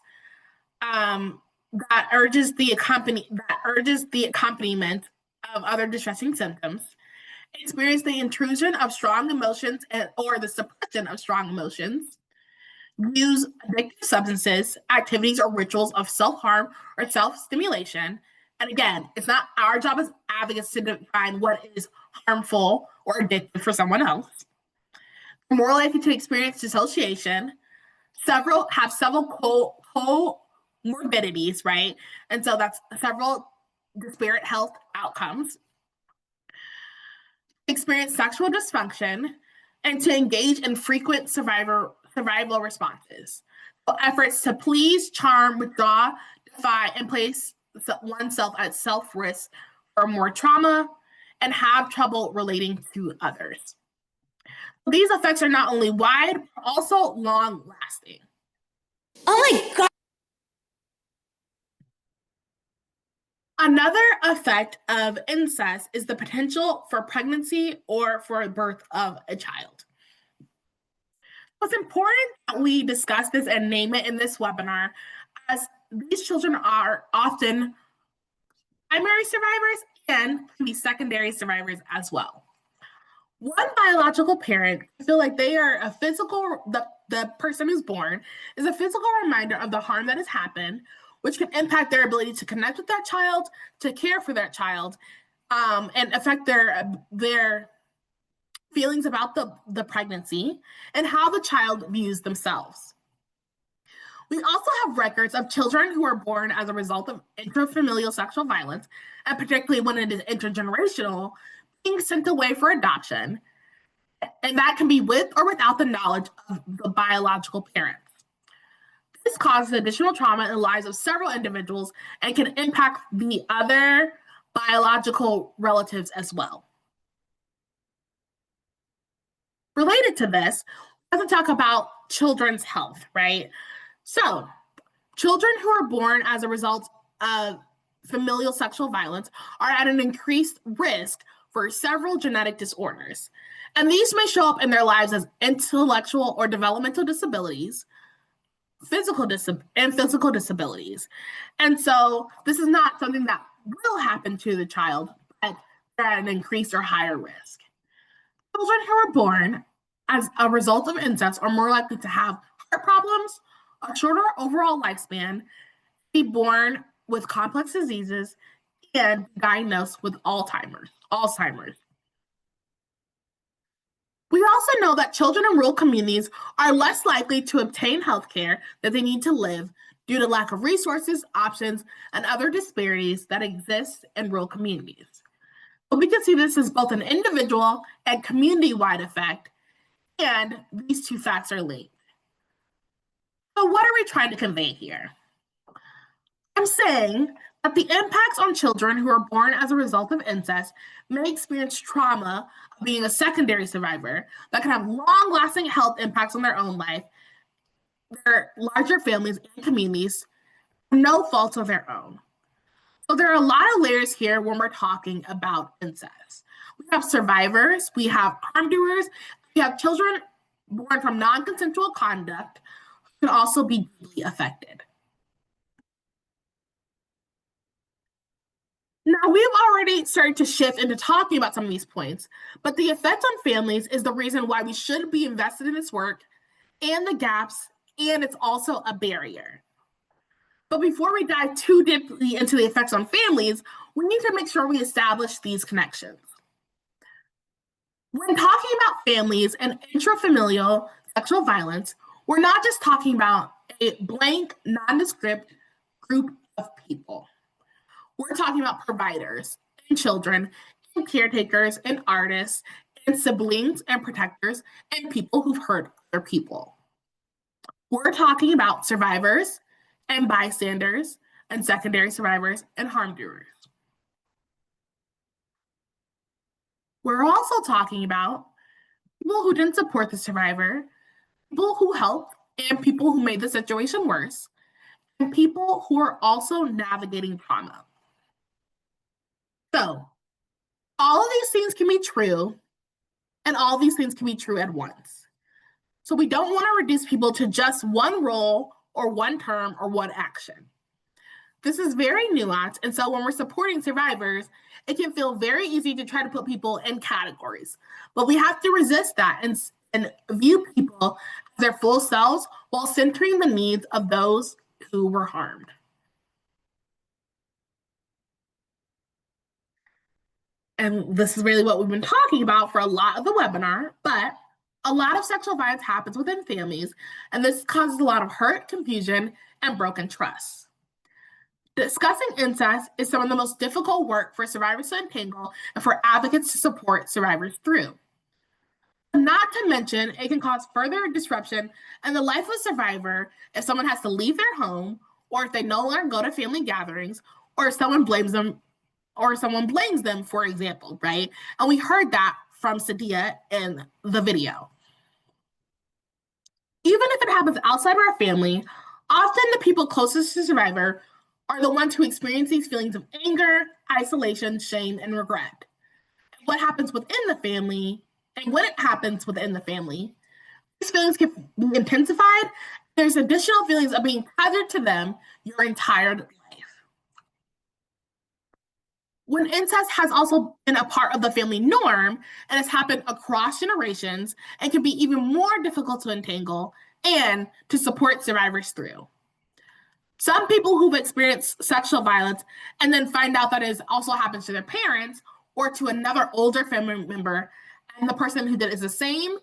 that urges the accompaniment of other distressing symptoms, experience the intrusion of strong emotions or the suppression of strong emotions, use addictive substances, activities, or rituals of self-harm or self-stimulation. And again, it's not our job as advocates to define what is harmful or addictive for someone else. More likely to experience dissociation, several comorbidities, right? And so that's several disparate health outcomes, experience sexual dysfunction, and to engage in frequent survival responses. So efforts to please, charm, withdraw, defy, and place oneself at self-risk for more trauma, and have trouble relating to others. These effects are not only wide, but also long-lasting. Oh my God. Another effect of incest is the potential for pregnancy or for the birth of a child. It's important that we discuss this and name it in this webinar, as these children are often primary survivors and can be secondary survivors as well. One biological parent feel like they are a physical, the person who's born is a physical reminder of the harm that has happened, which can impact their ability to connect with that child, to care for that child, and affect their feelings about the pregnancy and how the child views themselves. We also have records of children who are born as a result of intrafamilial sexual violence, and particularly when it is intergenerational, being sent away for adoption, and that can be with or without the knowledge of the biological parents. This causes additional trauma in the lives of several individuals and can impact the other biological relatives as well. Related to this, let's talk about children's health, right? So, children who are born as a result of familial sexual violence are at an increased risk for several genetic disorders. And these may show up in their lives as intellectual or developmental disabilities, physical disabilities. And so this is not something that will happen to the child, but they're at an increased or higher risk. Children who are born as a result of incest are more likely to have heart problems, a shorter overall lifespan, be born with complex diseases, and diagnosed with Alzheimer's. We also know that children in rural communities are less likely to obtain health care that they need to live due to lack of resources, options, and other disparities that exist in rural communities. But we can see this as both an individual and community-wide effect, and these two facts are linked. So what are we trying to convey here? I'm saying that the impacts on children who are born as a result of incest may experience trauma of being a secondary survivor that can have long-lasting health impacts on their own life, their larger families and communities, no fault of their own. So there are a lot of layers here when we're talking about incest. We have survivors, we have harm doers, we have children born from non-consensual conduct who can also be deeply affected. Now, we've already started to shift into talking about some of these points, but the effect on families is the reason why we should be invested in this work and the gaps, and it's also a barrier. But before we dive too deeply into the effects on families, we need to make sure we establish these connections. When talking about families and intrafamilial sexual violence, we're not just talking about a blank, nondescript group of people. We're talking about providers and children and caretakers and artists and siblings and protectors and people who've hurt other people. We're talking about survivors and bystanders and secondary survivors and harm doers. We're also talking about people who didn't support the survivor, people who helped, and people who made the situation worse, and people who are also navigating trauma. So, all of these things can be true, and all these things can be true at once. So we don't want to reduce people to just one role or one term or one action. This is very nuanced, and so when we're supporting survivors, it can feel very easy to try to put people in categories. But we have to resist that and view people as their full selves while centering the needs of those who were harmed. And this is really what we've been talking about for a lot of the webinar, but a lot of sexual violence happens within families, and this causes a lot of hurt, confusion, and broken trust. Discussing incest is some of the most difficult work for survivors to untangle and for advocates to support survivors through. Not to mention, it can cause further disruption in the life of a survivor if someone has to leave their home, or if they no longer go to family gatherings, or if someone blames them, for example, right? And we heard that from Sadia in the video. Even if it happens outside of our family, often the people closest to the survivor are the ones who experience these feelings of anger, isolation, shame, and regret. What happens within the family, and when it happens within the family, these feelings can be intensified. There's additional feelings of being tethered to them your entire life. When incest has also been a part of the family norm and has happened across generations, it can be even more difficult to untangle and to support survivors through. Some people who've experienced sexual violence and then find out that it also happens to their parents or to another older family member, and the person who did it is the same,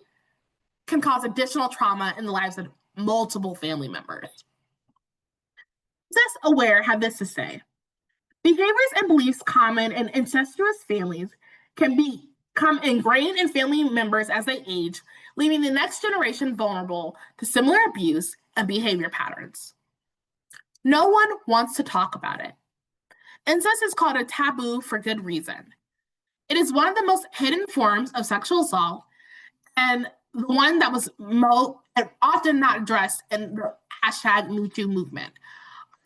can cause additional trauma in the lives of multiple family members. Incest Aware had this to say: behaviors and beliefs common in incestuous families can become ingrained in family members as they age, leaving the next generation vulnerable to similar abuse and behavior patterns. No one wants to talk about it. Incest is called a taboo for good reason. It is one of the most hidden forms of sexual assault, and the one that was often not addressed in the #MeToo movement.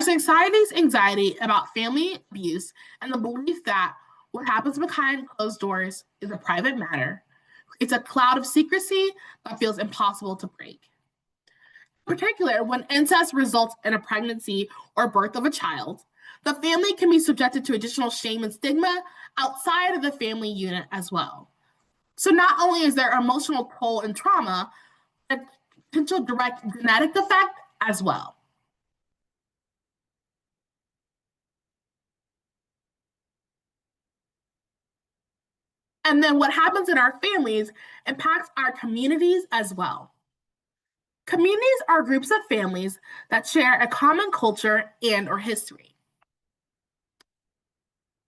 Society's anxiety about family abuse and the belief that what happens behind closed doors is a private matter creates a cloud of secrecy that feels impossible to break. In particular, when incest results in a pregnancy or birth of a child, the family can be subjected to additional shame and stigma outside of the family unit as well. So not only is there emotional toll and trauma, but potential direct genetic effect as well. And then what happens in our families impacts our communities as well. Communities are groups of families that share a common culture and or history.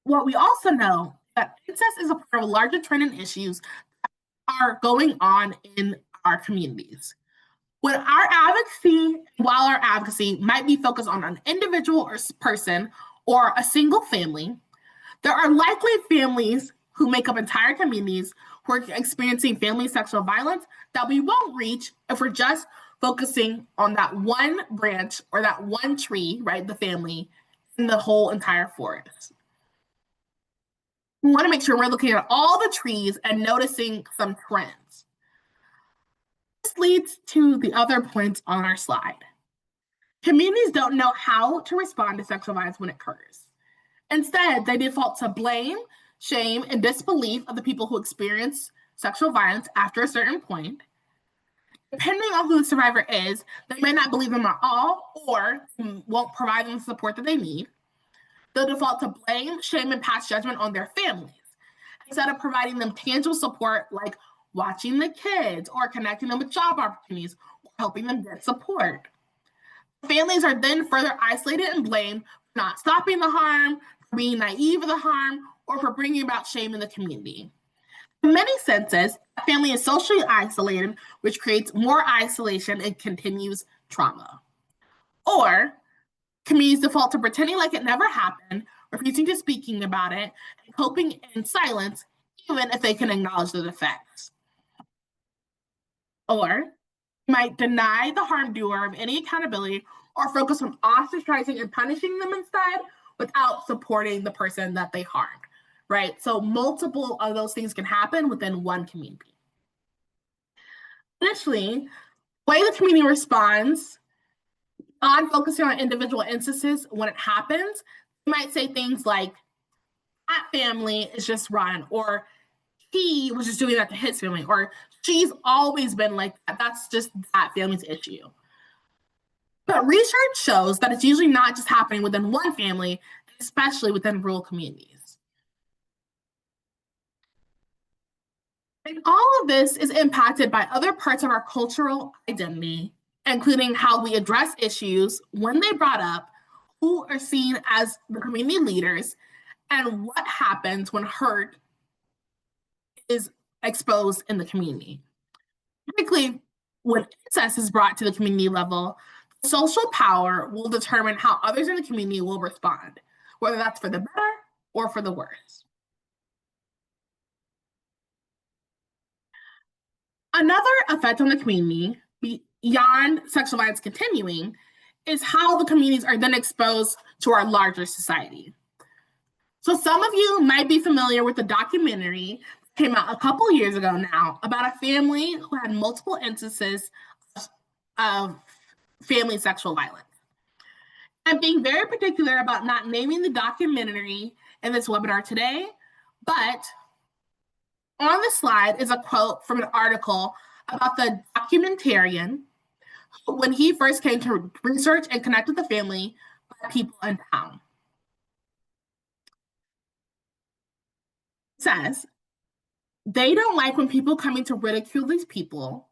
What we also know that incest is a part of a larger trend and issues that are going on in our communities. While our advocacy might be focused on an individual or person or a single family, there are likely families who make up entire communities who are experiencing family sexual violence that we won't reach if we're just focusing on that one branch or that one tree, right, the family, in the whole entire forest. We want to make sure we're looking at all the trees and noticing some trends. This leads to the other points on our slide. Communities don't know how to respond to sexual violence when it occurs. Instead, they default to blame, shame, and disbelief of the people who experience sexual violence after a certain point. Depending on who the survivor is, they may not believe them at all or won't provide them the support that they need. They'll default to blame, shame, and pass judgment on their families instead of providing them tangible support like watching the kids or connecting them with job opportunities or helping them get support. Families are then further isolated and blamed for not stopping the harm, for being naive of the harm, or for bringing about shame in the community. In many senses, a family is socially isolated, which creates more isolation and continues trauma. Or communities default to pretending like it never happened, refusing to speaking about it, and coping in silence, even if they can acknowledge the effects. Or might deny the harm doer of any accountability or focus on ostracizing and punishing them instead without supporting the person that they harmed, right? So multiple of those things can happen within one community. Initially, the way the community responds on focusing on individual instances when it happens, you might say things like, that family is just rotten, or he was just doing that to his family, or she's always been like that. That's just that family's issue. But research shows that it's usually not just happening within one family, especially within rural communities. And all of this is impacted by other parts of our cultural identity, including how we address issues when they brought up, who are seen as the community leaders, and what happens when hurt is exposed in the community. Typically, when incest is brought to the community level, social power will determine how others in the community will respond, whether that's for the better or for the worse. Another effect on the community, beyond sexual violence continuing, is how the communities are then exposed to our larger society. So some of you might be familiar with the documentary that came out a couple years ago now about a family who had multiple instances of family sexual violence. I'm being very particular about not naming the documentary in this webinar today, but on the slide is a quote from an article about the documentarian when he first came to research and connect with the family by people in town. It says, they don't like when people coming to ridicule these people.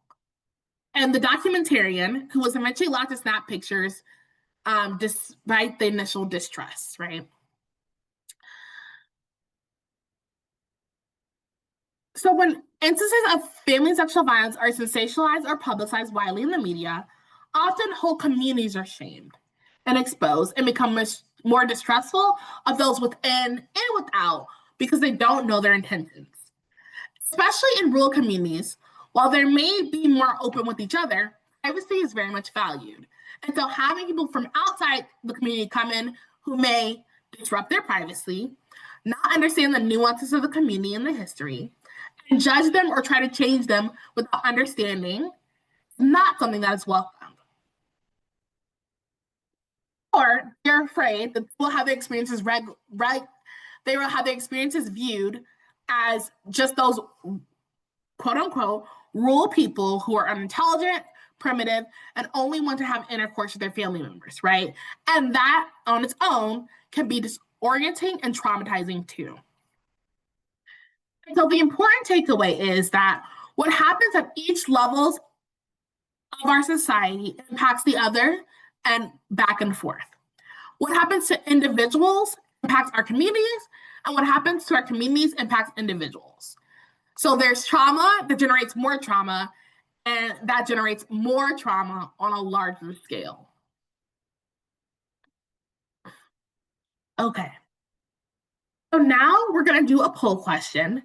And the documentarian, who was eventually allowed to snap pictures despite the initial distrust, right? So when instances of family sexual violence are sensationalized or publicized widely in the media, often whole communities are shamed and exposed and become more distrustful of those within and without because they don't know their intentions. Especially in rural communities, while they may be more open with each other, privacy is very much valued. And so having people from outside the community come in who may disrupt their privacy, not understand the nuances of the community and the history, and judge them or try to change them without understanding, not something that is welcomed. Or they're afraid that they will have their experiences they will have their experiences viewed as just those quote unquote rural people who are unintelligent, primitive, and only want to have intercourse with their family members, right? And that on its own can be disorienting and traumatizing too. So the important takeaway is that what happens at each levels of our society impacts the other and back and forth. What happens to individuals impacts our communities, and what happens to our communities impacts individuals. So there's trauma that generates more trauma, and that generates more trauma on a larger scale. Okay. So now we're going to do a poll question.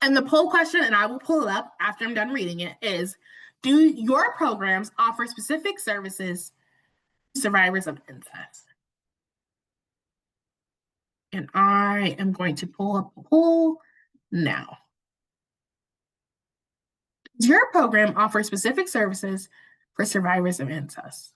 And the poll question, and I will pull it up after I'm done reading it, is, do your programs offer specific services to survivors of incest? And I am going to pull up the poll now. Does your program offer specific services for survivors of incest?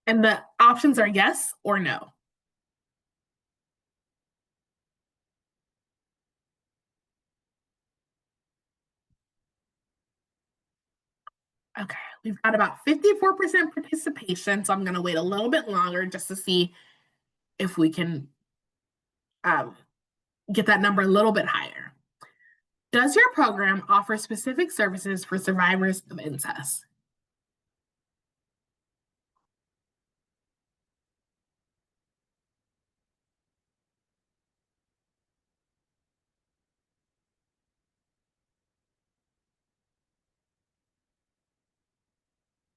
And the options are yes or no. Okay, we've got about 54% participation, so I'm going to wait a little bit longer just to see if we can get that number a little bit higher. Does your program offer specific services for survivors of incest?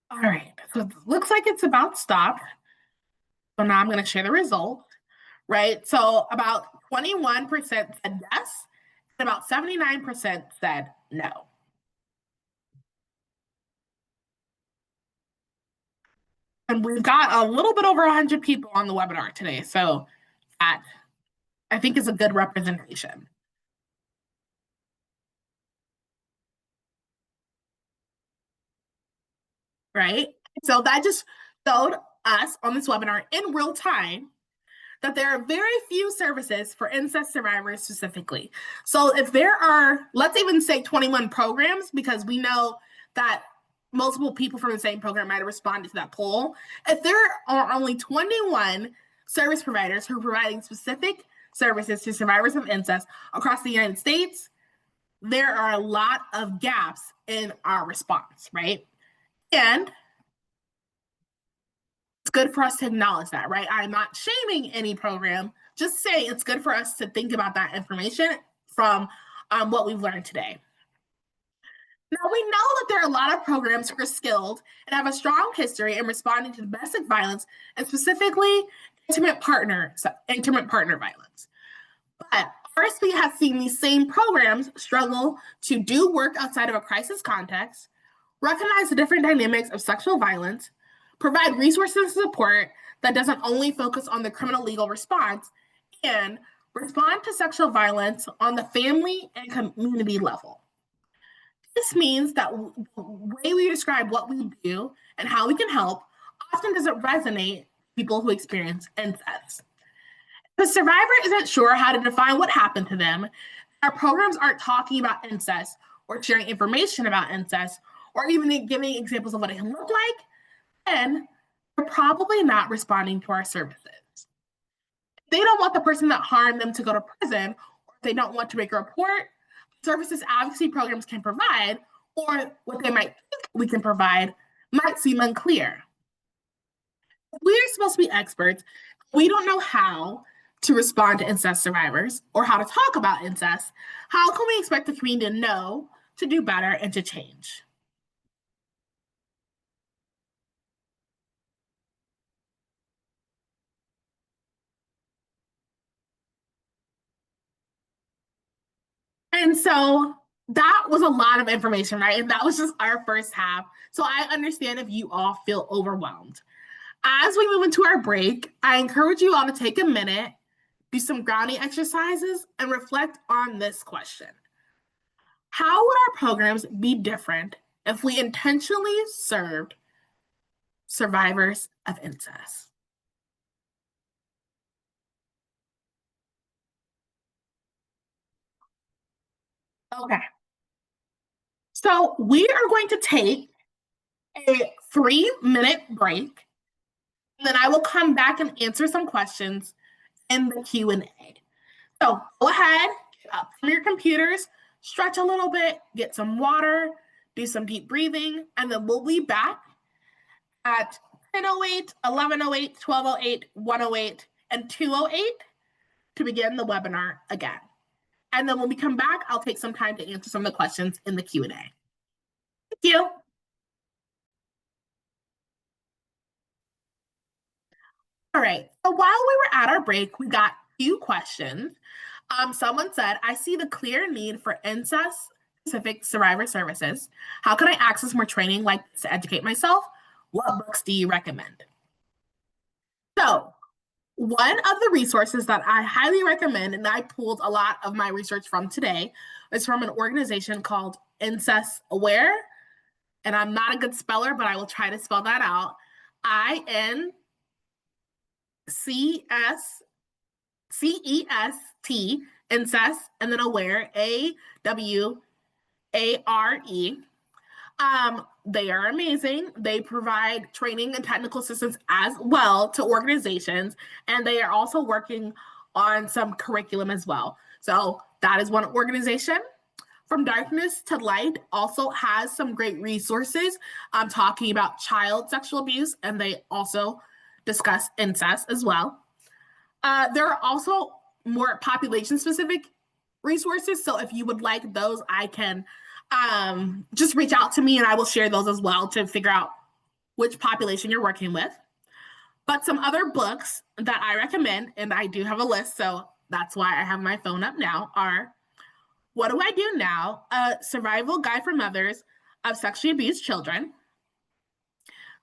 All right, so it looks like it's about stopped. So now I'm going to share the results, right? So about 21% said yes, and about 79% said no. we've got a little bit over 100 people on the webinar today, so that I think is a good representation. Right? So that just showed us on this webinar in real time that there are very few services for incest survivors specifically. So if there are, let's even say 21 programs, because we know that multiple people from the same program might have responded to that poll. If there are only 21 service providers who are providing specific services to survivors of incest across the United States, there are a lot of gaps in our response, right? And it's good for us to acknowledge that, right? I'm not shaming any program, just saying it's good for us to think about that information from what we've learned today. Now, we know that there are a lot of programs who are skilled and have a strong history in responding to domestic violence and specifically intimate partner violence. But RSP has seen these same programs struggle to do work outside of a crisis context, recognize the different dynamics of sexual violence, provide resources and support that doesn't only focus on the criminal legal response, and respond to sexual violence on the family and community level. This means that the way we describe what we do and how we can help often doesn't resonate with people who experience incest. If the survivor isn't sure how to define what happened to them, our programs aren't talking about incest or sharing information about incest or even giving examples of what it can look like, then they're probably not responding to our services. If they don't want the person that harmed them to go to prison, or if they don't want to make a report, services advocacy programs can provide, or what they might think we can provide, might seem unclear. We're supposed to be experts. We don't know how to respond to incest survivors or how to talk about incest. How can we expect the community to know, to do better, and to change? And so that was a lot of information, right? And that was just our first half. So I understand if you all feel overwhelmed. As we move into our break, I encourage you all to take a minute, do some grounding exercises, and reflect on this question. How would our programs be different if we intentionally served survivors of incest? Okay. So we are going to take a 3-minute break, and then I will come back and answer some questions in the Q&A. So go ahead, get up from your computers, stretch a little bit, get some water, do some deep breathing, and then we'll be back at 10:08, 11:08, 12:08, 1:08, and 2:08 to begin the webinar again. And then when we come back, I'll take some time to answer some of the questions in the Q&A. Thank you. All right, so while we were at our break, we got a few questions. Someone said, I see the clear need for incest-specific survivor services. How can I access more training like this to educate myself? What books do you recommend? So one of the resources that I highly recommend, and I pulled a lot of my research from today, is from an organization called Incest Aware. And I'm not a good speller, but I will try to spell that out. INCEST, incest, and then aware, AWARE. They are amazing. They provide training and technical assistance as well to organizations, and they are also working on some curriculum as well. So that is one organization. From Darkness to Light also has some great resources talking about child sexual abuse, and they also discuss incest as well. There are also more population-specific resources, so if you would like those, I can just reach out to me and I will share those as well to figure out which population you're working with. But some other books that I recommend, and I do have a list, so that's why I have my phone up now, are What Do I Do Now? A Survival Guide for Mothers of Sexually Abused Children.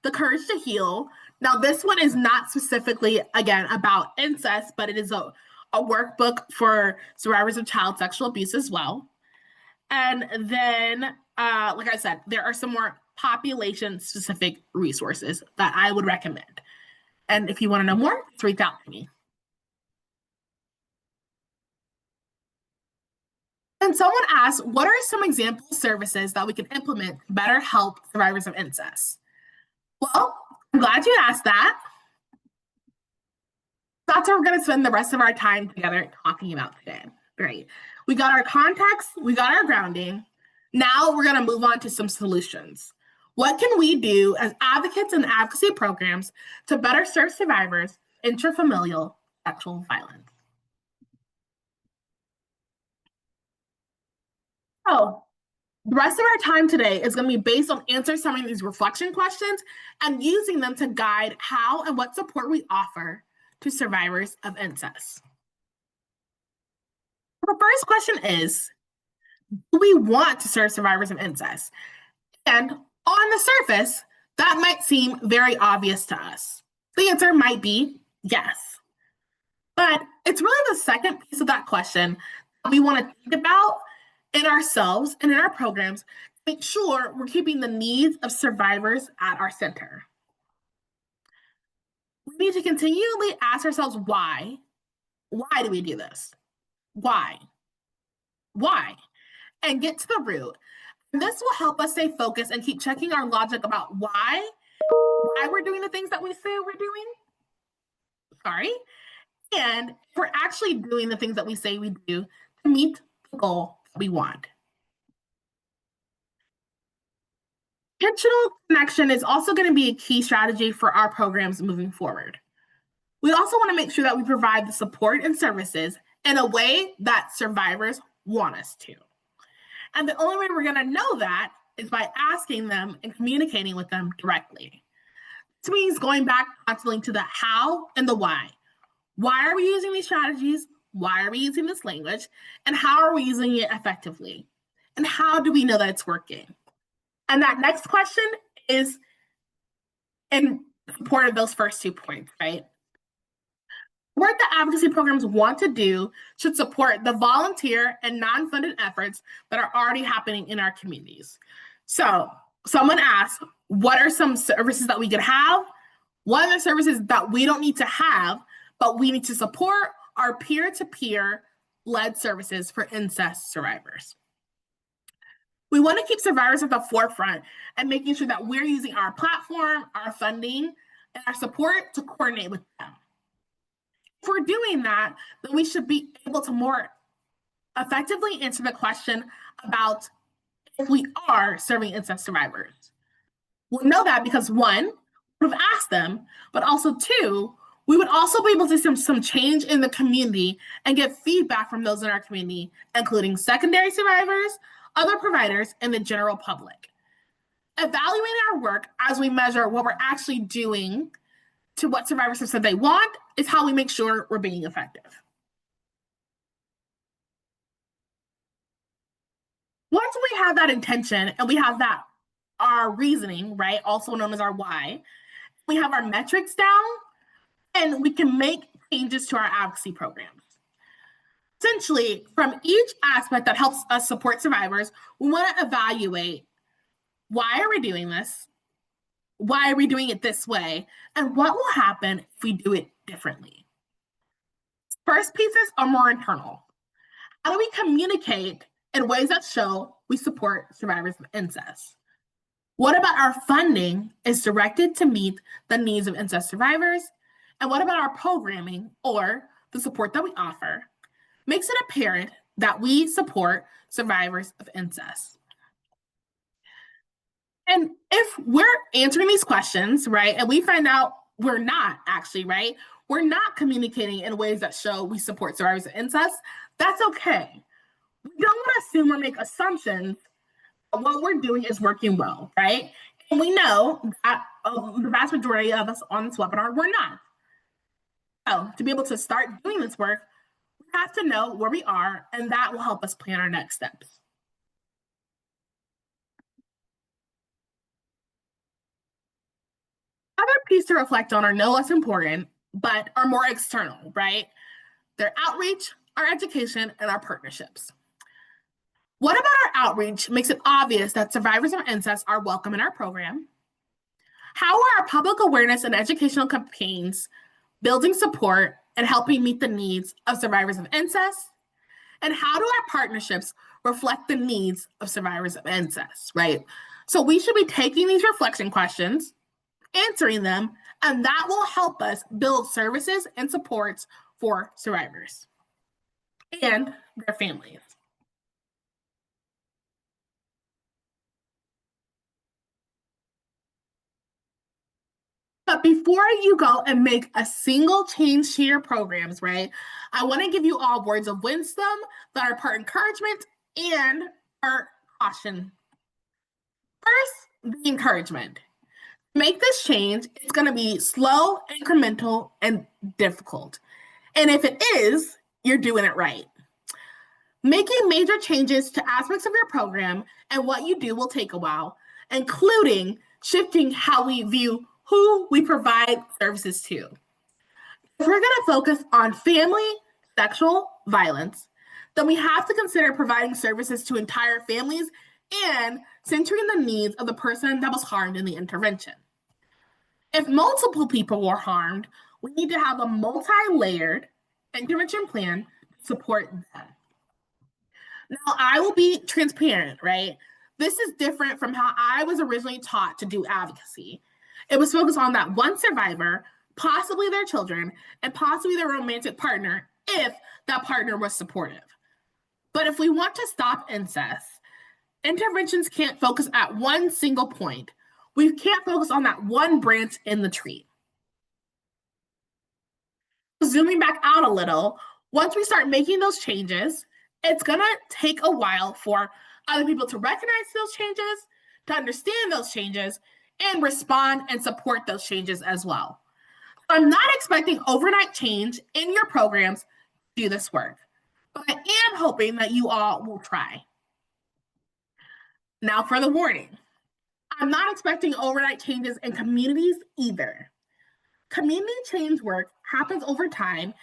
The Courage to Heal. Now, this one is not specifically, again, about incest, but it is a workbook for survivors of child sexual abuse as well. And then, like I said, there are some more population-specific resources that I would recommend. And if you want to know more, just reach out to me. And someone asked, what are some example services that we can implement to better help survivors of incest? Well, I'm glad you asked that. That's what we're going to spend the rest of our time together talking about today. Great. We got our context, we got our grounding. Now we're going to move on to some solutions. What can we do as advocates and advocacy programs to better serve survivors of intrafamilial sexual violence? So, the rest of our time today is going to be based on answering some of these reflection questions and using them to guide how and what support we offer to survivors of incest. The first question is, do we want to serve survivors of incest? And on the surface, that might seem very obvious to us. The answer might be yes. But it's really the second piece of that question that we want to think about in ourselves and in our programs to make sure we're keeping the needs of survivors at our center. We need to continually ask ourselves why. Why do we do this? Why? Why? And get to the root. And this will help us stay focused and keep checking our logic about why we're doing the things that we say we're doing. Sorry. And if we're actually doing the things that we say we do to meet the goal that we want. Intentional connection is also going to be a key strategy for our programs moving forward. We also want to make sure that we provide the support and services in a way that survivors want us to. And the only way we're going to know that is by asking them and communicating with them directly. This means going back constantly to the how and the why. Why are we using these strategies? Why are we using this language? And how are we using it effectively? And how do we know that it's working? And that next question is in support of those first 2 points, right? Work that advocacy programs want to do should support the volunteer and non-funded efforts that are already happening in our communities. So someone asked, what are some services that we could have? One of the services that we don't need to have, but we need to support are peer-to-peer led services for incest survivors. We want to keep survivors at the forefront and making sure that we're using our platform, our funding, and our support to coordinate with them. If we're doing that, then we should be able to more effectively answer the question about if we are serving incest survivors. We'll know that because 1, we would have asked them, but also 2, we would also be able to see some change in the community and get feedback from those in our community, including secondary survivors, other providers, and the general public. Evaluating our work as we measure what we're actually doing to what survivors have said they want is how we make sure we're being effective. Once we have that intention and we have that, our reasoning, right, also known as our why, we have our metrics down, and we can make changes to our advocacy programs. Essentially, from each aspect that helps us support survivors, we want to evaluate why are we doing this? Why are we doing it this way? And what will happen if we do it differently? First pieces are more internal. How do we communicate in ways that show we support survivors of incest? What about our funding is directed to meet the needs of incest survivors? And what about our programming or the support that we offer makes it apparent that we support survivors of incest? And if we're answering these questions, right, and we find out we're not actually, right, we're not communicating in ways that show we support survivors of incest, that's okay. We don't want to assume or make assumptions that what we're doing is working well, right? And we know that the vast majority of us on this webinar, we're not. So to be able to start doing this work, we have to know where we are, and that will help us plan our next steps. piece to reflect on are no less important, but are more external, right? Their outreach, our education, and our partnerships. What about our outreach makes it obvious that survivors of incest are welcome in our program? How are our public awareness and educational campaigns building support and helping meet the needs of survivors of incest? And how do our partnerships reflect the needs of survivors of incest, right? So we should be taking these reflection questions, answering them, and that will help us build services and supports for survivors and their families. But before you go and make a single change to your programs, right, I want to give you all words of wisdom that are part encouragement and part caution. First, the encouragement. To make this change, it's going to be slow, incremental, and difficult. And if it is, you're doing it right. Making major changes to aspects of your program and what you do will take a while, including shifting how we view who we provide services to. If we're going to focus on family sexual violence, then we have to consider providing services to entire families and centering the needs of the person that was harmed in the intervention. If multiple people were harmed, we need to have a multi-layered intervention plan to support them. Now, I will be transparent, right? This is different from how I was originally taught to do advocacy. It was focused on that one survivor, possibly their children, and possibly their romantic partner if that partner was supportive. But if we want to stop incest, interventions can't focus at one single point. We can't focus on that one branch in the tree. Zooming back out a little, once we start making those changes, it's gonna take a while for other people to recognize those changes, to understand those changes, and respond and support those changes as well. I'm not expecting overnight change in your programs to do this work, but I am hoping that you all will try. Now for the warning. I'm not expecting overnight changes in communities either. Community change work happens over time,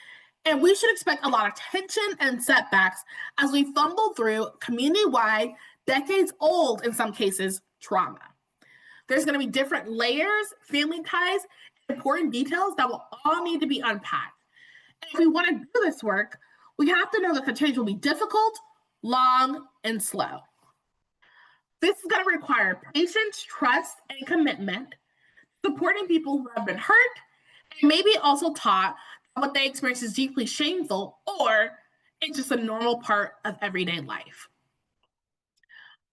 and we should expect a lot of tension and setbacks as we fumble through community-wide, decades-old, in some cases, trauma. There's going to be different layers, family ties, important details that will all need to be unpacked. And if we want to do this work, we have to know that the change will be difficult, long, and slow. This is going to require patience, trust, and commitment, supporting people who have been hurt, and maybe also taught that what they experience is deeply shameful or it's just a normal part of everyday life.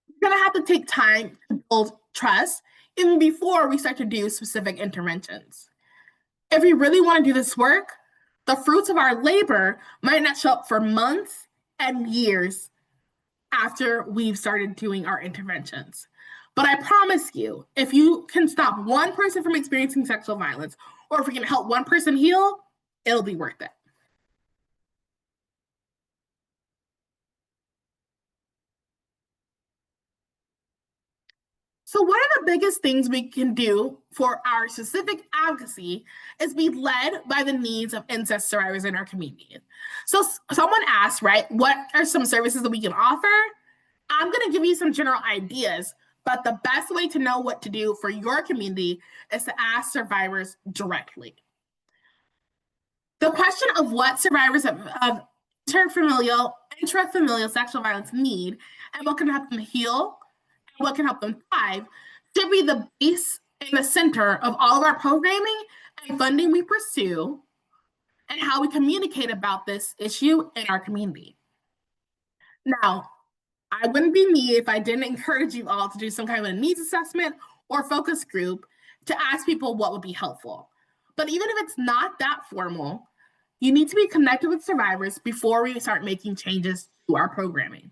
We're going to have to take time to build trust even before we start to do specific interventions. If we really want to do this work, the fruits of our labor might not show up for months and years after we've started doing our interventions. But I promise you, if you can stop one person from experiencing sexual violence, or if we can help one person heal, it'll be worth it. So one of the biggest things we can do for our specific advocacy is be led by the needs of incest survivors in our community. So someone asked, right, what are some services that we can offer? I'm going to give you some general ideas, but the best way to know what to do for your community is to ask survivors directly. The question of what survivors of intrafamilial sexual violence need and what can help them heal and what can help them thrive should be the base and the center of all of our programming and funding we pursue and how we communicate about this issue in our community. Now, I wouldn't be me if I didn't encourage you all to do some kind of a needs assessment or focus group to ask people what would be helpful. But even if it's not that formal, you need to be connected with survivors before we start making changes to our programming.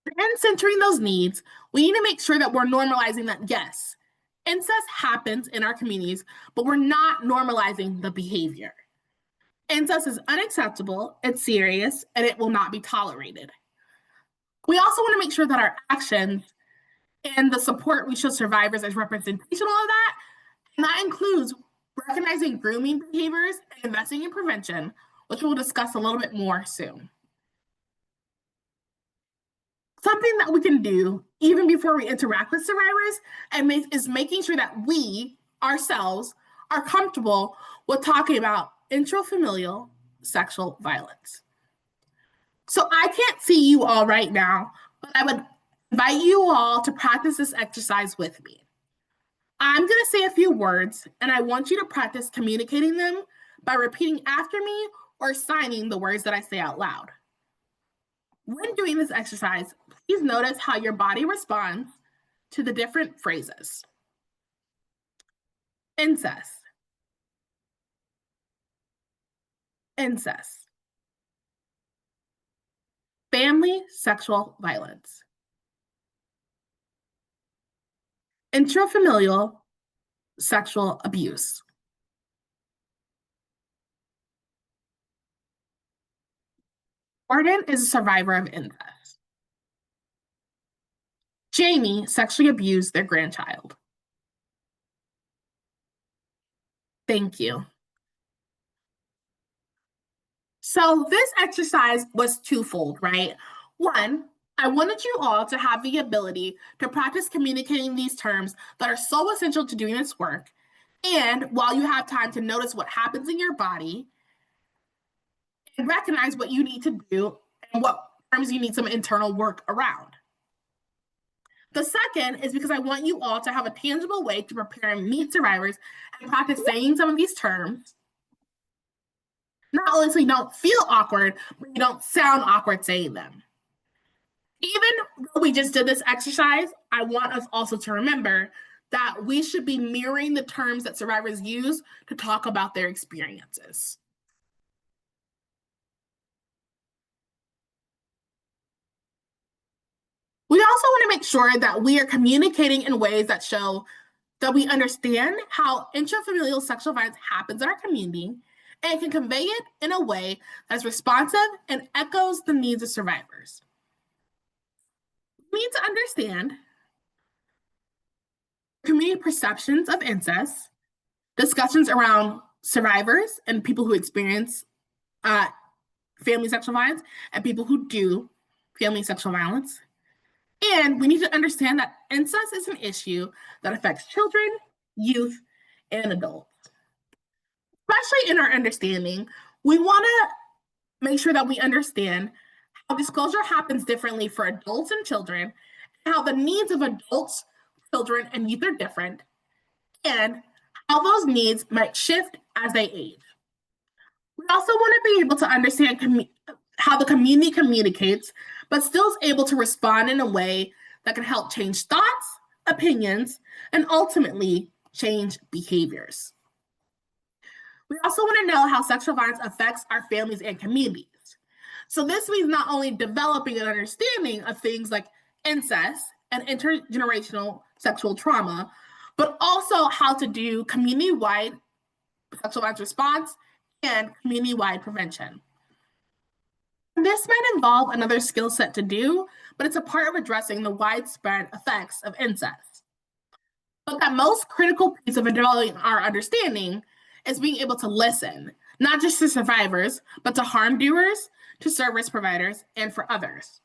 And centering those needs, we need to make sure that we're normalizing that, yes, incest happens in our communities, but we're not normalizing the behavior. Incest is unacceptable, it's serious, and it will not be tolerated. We also want to make sure that our actions and the support we show survivors as representational of that. And that includes recognizing grooming behaviors and investing in prevention, which we'll discuss a little bit more soon. Something that we can do even before we interact with survivors is making sure that we ourselves are comfortable with talking about intrafamilial sexual violence. So I can't see you all right now, but I would invite you all to practice this exercise with me. I'm going to say a few words, and I want you to practice communicating them by repeating after me or signing the words that I say out loud. When doing this exercise, please notice how your body responds to the different phrases. Incest. Incest. Family sexual violence. Intrafamilial sexual abuse. Gordon is a survivor of incest. Jamie sexually abused their grandchild. Thank you. So this exercise was twofold, right? One, I wanted you all to have the ability to practice communicating these terms that are so essential to doing this work. And while you have time to notice what happens in your body and recognize what you need to do and what terms you need some internal work around. The second is because I want you all to have a tangible way to prepare and meet survivors and practice saying some of these terms. Not only so you don't feel awkward, but you don't sound awkward saying them. Even though we just did this exercise, I want us also to remember that we should be mirroring the terms that survivors use to talk about their experiences. We also want to make sure that we are communicating in ways that show that we understand how intrafamilial sexual violence happens in our community and can convey it in a way that's responsive and echoes the needs of survivors. We need to understand community perceptions of incest, discussions around survivors and people who experience family sexual violence and people who do family sexual violence. And we need to understand that incest is an issue that affects children, youth, and adults. Especially in our understanding, we want to make sure that we understand how disclosure happens differently for adults and children, how the needs of adults, children, and youth are different, and how those needs might shift as they age. We also want to be able to understand how the community communicates, but still is able to respond in a way that can help change thoughts, opinions, and ultimately change behaviors. We also want to know how sexual violence affects our families and communities. So this means not only developing an understanding of things like incest and intergenerational sexual trauma, but also how to do community-wide sexual violence response and community-wide prevention. This might involve another skill set to do, but it's a part of addressing the widespread effects of incest. But that most critical piece of developing our understanding is being able to listen, not just to survivors, but to harm doers, to service providers, and for others.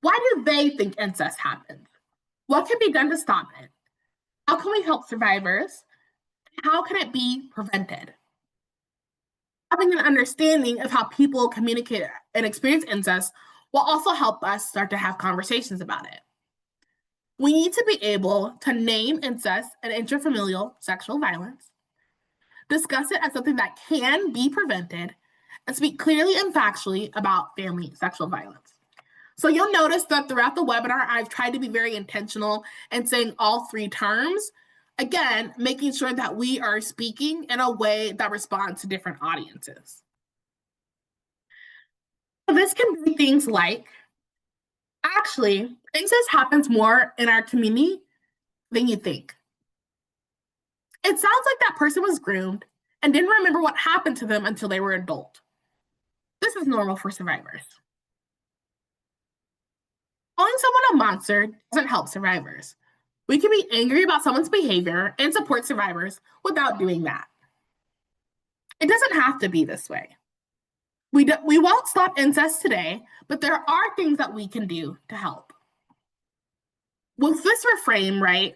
Why do they think incest happens? What can be done to stop it? How can we help survivors? How can it be prevented? Having an understanding of how people communicate and experience incest will also help us start to have conversations about it. We need to be able to name incest and intrafamilial sexual violence, discuss it as something that can be prevented, and speak clearly and factually about family sexual violence. So you'll notice that throughout the webinar, I've tried to be very intentional in saying all three terms. Again, making sure that we are speaking in a way that responds to different audiences. So this can be things like, actually, incest happens more in our community than you think. It sounds like that person was groomed and didn't remember what happened to them until they were adult. This is normal for survivors. Calling someone a monster doesn't help survivors. We can be angry about someone's behavior and support survivors without doing that. It doesn't have to be this way. We won't stop incest today, but there are things that we can do to help. With this reframe, right,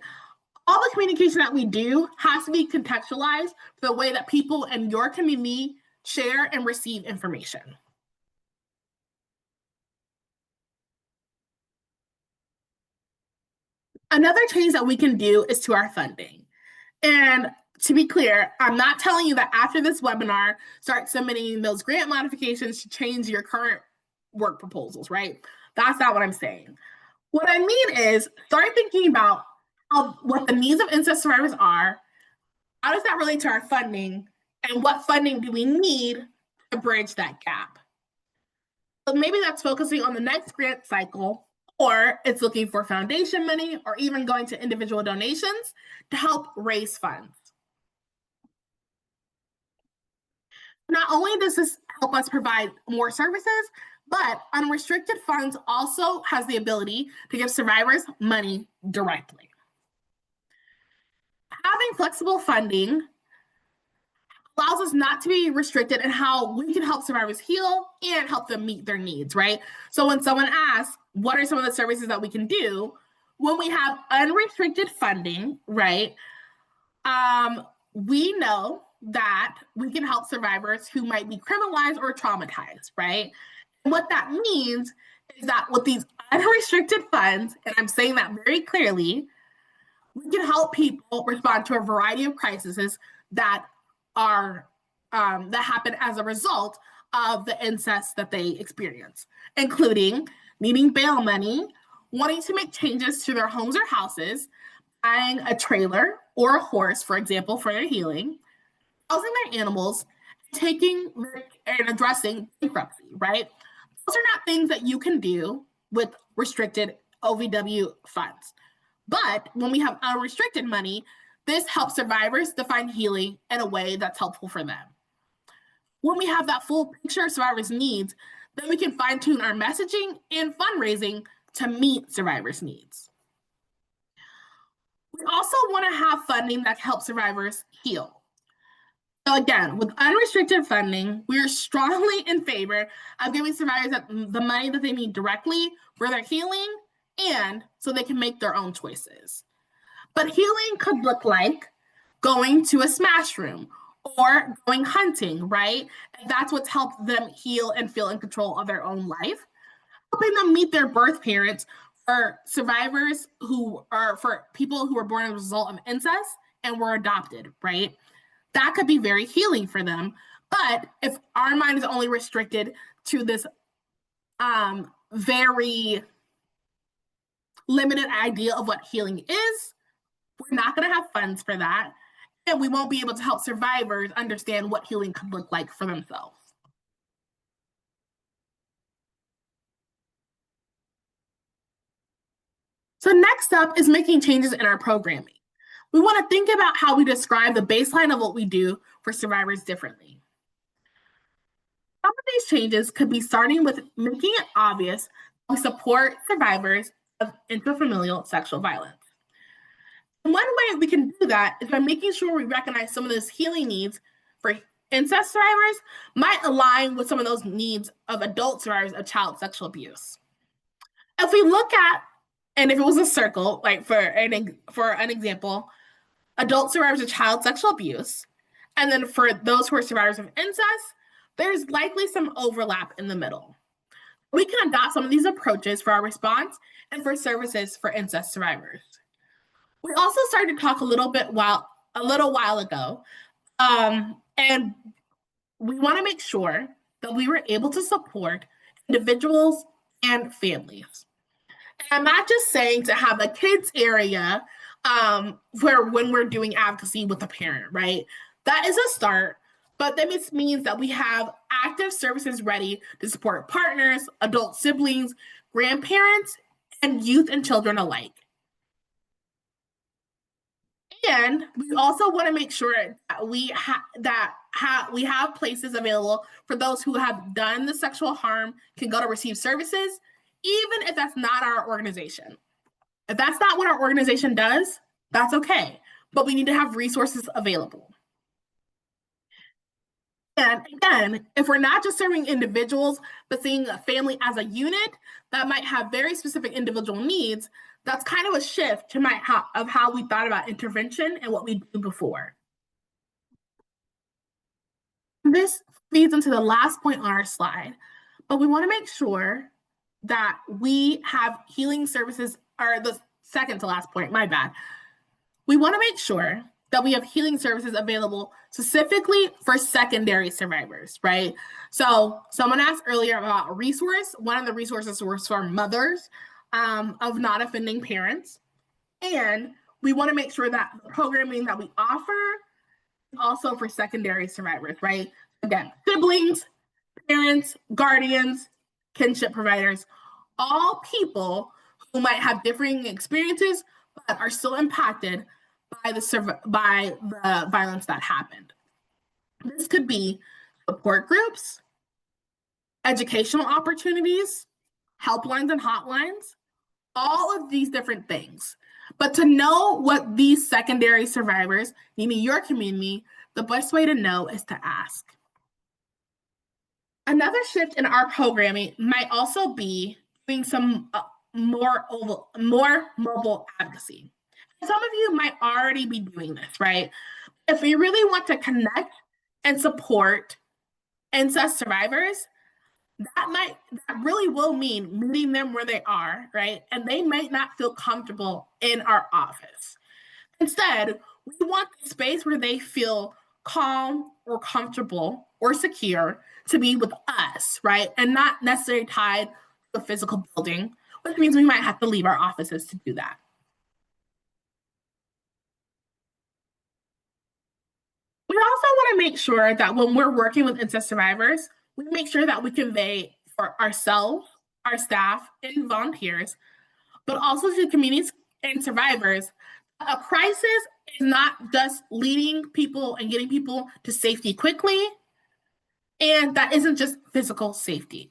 all the communication that we do has to be contextualized for the way that people in your community share and receive information. Another change that we can do is to our funding. And to be clear, I'm not telling you that after this webinar, start submitting those grant modifications to change your current work proposals, right? That's not what I'm saying. What I mean is start thinking about what the needs of incest survivors are, how does that relate to our funding, and what funding do we need to bridge that gap? So maybe that's focusing on the next grant cycle, or it's looking for foundation money, or even going to individual donations to help raise funds. Not only does this help us provide more services, but unrestricted funds also has the ability to give survivors money directly. Having flexible funding allows us not to be restricted in how we can help survivors heal and help them meet their needs, right? So when someone asks, what are some of the services that we can do? When we have unrestricted funding, right, we know that we can help survivors who might be criminalized or traumatized, right? And what that means is that with these unrestricted funds, and I'm saying that very clearly, we can help people respond to a variety of crises that are that happen as a result of the incest that they experience, including needing bail money, wanting to make changes to their homes or houses, buying a trailer or a horse, for example, for their healing, housing their animals, taking and addressing bankruptcy, right? Those are not things that you can do with restricted OVW funds. But when we have unrestricted money, this helps survivors define healing in a way that's helpful for them. When we have that full picture of survivors' needs, then we can fine-tune our messaging and fundraising to meet survivors' needs. We also want to have funding that helps survivors heal. So again, with unrestricted funding, we are strongly in favor of giving survivors the money that they need directly for their healing and so they can make their own choices. But healing could look like going to a smash room or going hunting, right? And that's what's helped them heal and feel in control of their own life. Helping them meet their birth parents for survivors who are, for people who were born as a result of incest and were adopted, right? That could be very healing for them. But if our mind is only restricted to this very limited idea of what healing is, we're not going to have funds for that. And we won't be able to help survivors understand what healing could look like for themselves. So next up is making changes in our programming. We want to think about how we describe the baseline of what we do for survivors differently. Some of these changes could be starting with making it obvious we support survivors of intrafamilial sexual violence. And one way we can do that is by making sure we recognize some of those healing needs for incest survivors might align with some of those needs of adult survivors of child sexual abuse. If we look at, and if it was a circle, like for an example, adult survivors of child sexual abuse, and then for those who are survivors of incest, there's likely some overlap in the middle. We can adopt some of these approaches for our response and for services for incest survivors. We also started to talk a little while ago, and we want to make sure that we were able to support individuals and families. And I'm not just saying to have a kids area where when we're doing advocacy with a parent, right? That is a start, but that means that we have active services ready to support partners, adult siblings, grandparents, and youth and children alike. And we also want to make sure that we have places available for those who have done the sexual harm can go to receive services, even if that's not our organization. If that's not what our organization does, that's okay. But we need to have resources available. And again, if we're not just serving individuals, but seeing a family as a unit that might have very specific individual needs, that's kind of a shift to how we thought about intervention and what we do before. This feeds into the last point on our slide, but we want to make sure that we have healing services, or the second to last point, my bad. We want to make sure that we have healing services available specifically for secondary survivors, right? So someone asked earlier about a resource. One of the resources was for mothers of non-offending parents. And we want to make sure that the programming that we offer is also for secondary survivors, right? Again, siblings, parents, guardians, kinship providers, all people who might have differing experiences but are still impacted by the violence that happened. This could be support groups, educational opportunities, helplines and hotlines, all of these different things. But to know what these secondary survivors need in your community, the best way to know is to ask. Another shift in our programming might also be doing some more mobile advocacy. Some of you might already be doing this, right? If we really want to connect and support incest survivors, that really will mean meeting them where they are, right? And they might not feel comfortable in our office. Instead, we want a space where they feel calm or comfortable or secure to be with us, right? And not necessarily tied to a physical building, which means we might have to leave our offices to do that. We also want to make sure that when we're working with incest survivors, we make sure that we convey for ourselves, our staff, and volunteers, but also to communities and survivors, a crisis is not just leading people and getting people to safety quickly, and that isn't just physical safety.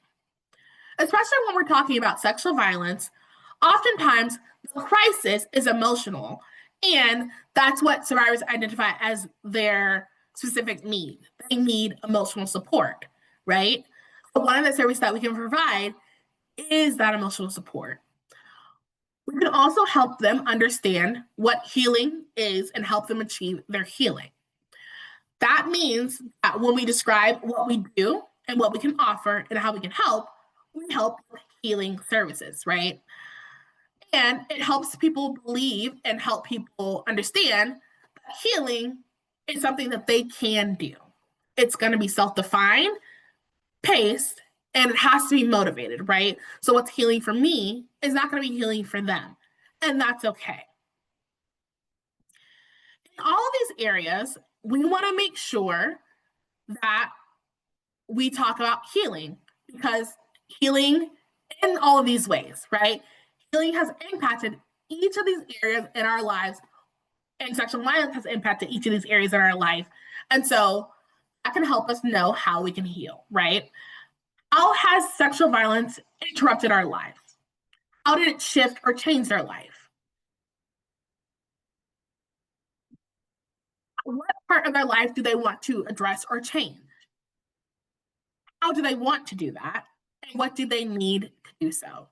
Especially when we're talking about sexual violence, oftentimes the crisis is emotional, and that's what survivors identify as their specific need. They need emotional support, right? So one of the services that we can provide is that emotional support. We can also help them understand what healing is and help them achieve their healing. That means that when we describe what we do and what we can offer and how we can help, we help with healing services, right? And it helps people believe and help people understand that healing is something that they can do. It's going to be self-defined, paced, and it has to be motivated, right? So what's healing for me is not going to be healing for them, and that's okay. In all of these areas, we want to make sure that we talk about healing, because healing in all of these ways, right? Healing has impacted each of these areas in our lives, and sexual violence has impacted each of these areas in our life. And so that can help us know how we can heal, right? How has sexual violence interrupted our lives? How did it shift or change their life? What part of their life do they want to address or change? How do they want to do that? And what do they need to do so?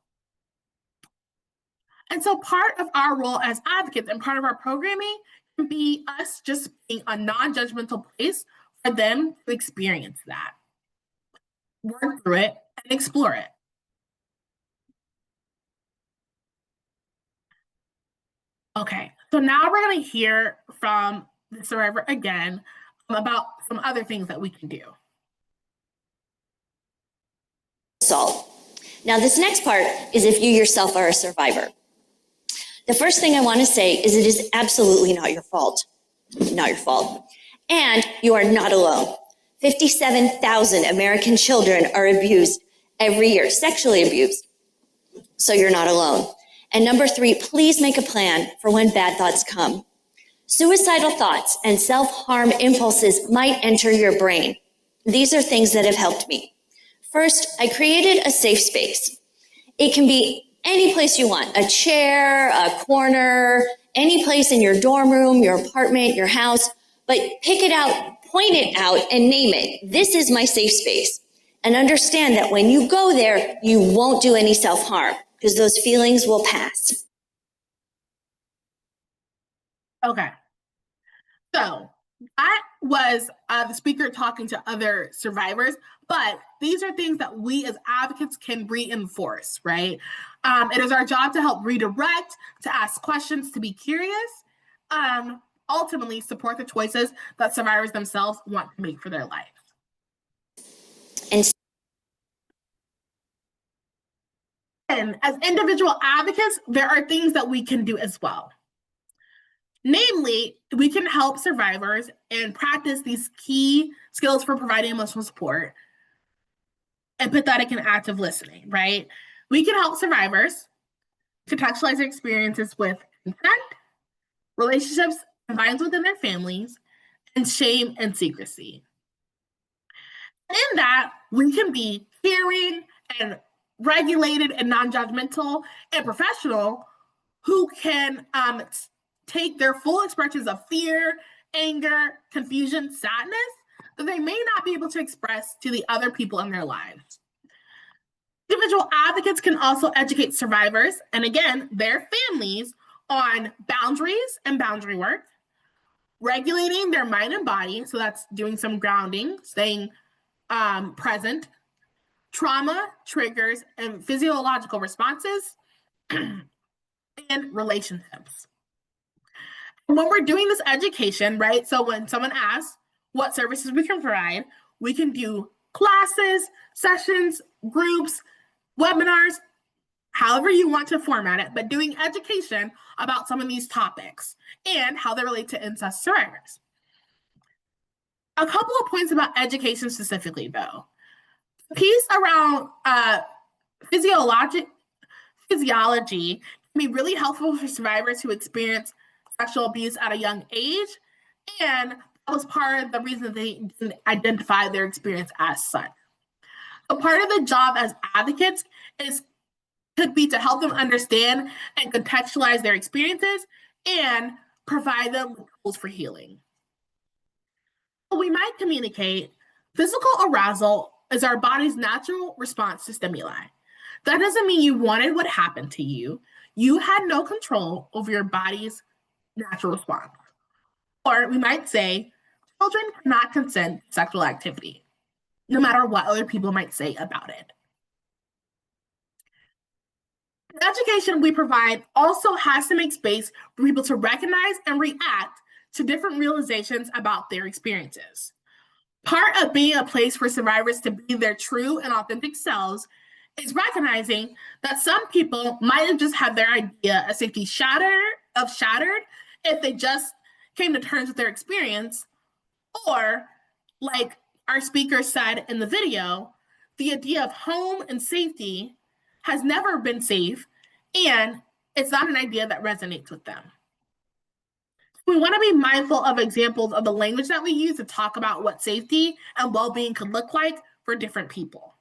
And so part of our role as advocates and part of our programming can be us just being a non-judgmental place for them to experience that, work through it, and explore it. Okay, so now we're going to hear from the survivor again about some other things that we can do. Assault. Now, this next part is if you yourself are a survivor. The first thing I want to say is it is absolutely not your fault. Not your fault. And you are not alone. 57,000 American children are abused every year, sexually abused. So you're not alone. And number 3, please make a plan for when bad thoughts come. Suicidal thoughts and self-harm impulses might enter your brain. These are things that have helped me. First, I created a safe space. It can be any place you want, a chair, a corner, any place in your dorm room, your apartment, your house, but pick it out, point it out, and name it. This is my safe space. And understand that when you go there, you won't do any self-harm because those feelings will pass. Okay. So that was the speaker talking to other survivors, but these are things that we as advocates can reinforce, right? It is our job to help redirect, to ask questions, to be curious, ultimately support the choices that survivors themselves want to make for their life. And as individual advocates, there are things that we can do as well. Namely, we can help survivors and practice these key skills for providing emotional support, empathetic and active listening, right? We can help survivors contextualize their experiences with consent, relationships and violence within their families, and shame and secrecy. In that, we can be caring and regulated and non-judgmental and professional who can take their full expressions of fear, anger, confusion, sadness that they may not be able to express to the other people in their lives. Individual advocates can also educate survivors, and again, their families, on boundaries and boundary work, regulating their mind and body, so that's doing some grounding, staying present, trauma, triggers, and physiological responses, and relationships. When we're doing this education, right? So when someone asks what services we can provide, we can do classes, sessions, groups, webinars, however you want to format it, but doing education about some of these topics and how they relate to incest survivors. A couple of points about education specifically, though. The piece around physiology can be really helpful for survivors who experience sexual abuse at a young age, and that was part of the reason they didn't identify their experience as such. A part of the job as advocates could be to help them understand and contextualize their experiences and provide them with tools for healing. We might communicate physical arousal is our body's natural response to stimuli. That doesn't mean you wanted what happened to you. You had no control over your body's natural response. Or we might say, children cannot consent to sexual activity, no matter what other people might say about it. The education we provide also has to make space for people to recognize and react to different realizations about their experiences. Part of being a place for survivors to be their true and authentic selves is recognizing that some people might have just had their idea of safety shattered if they just came to terms with their experience, or like our speaker said in the video, the idea of home and safety has never been safe, and it's not an idea that resonates with them. We want to be mindful of examples of the language that we use to talk about what safety and well-being could look like for different people.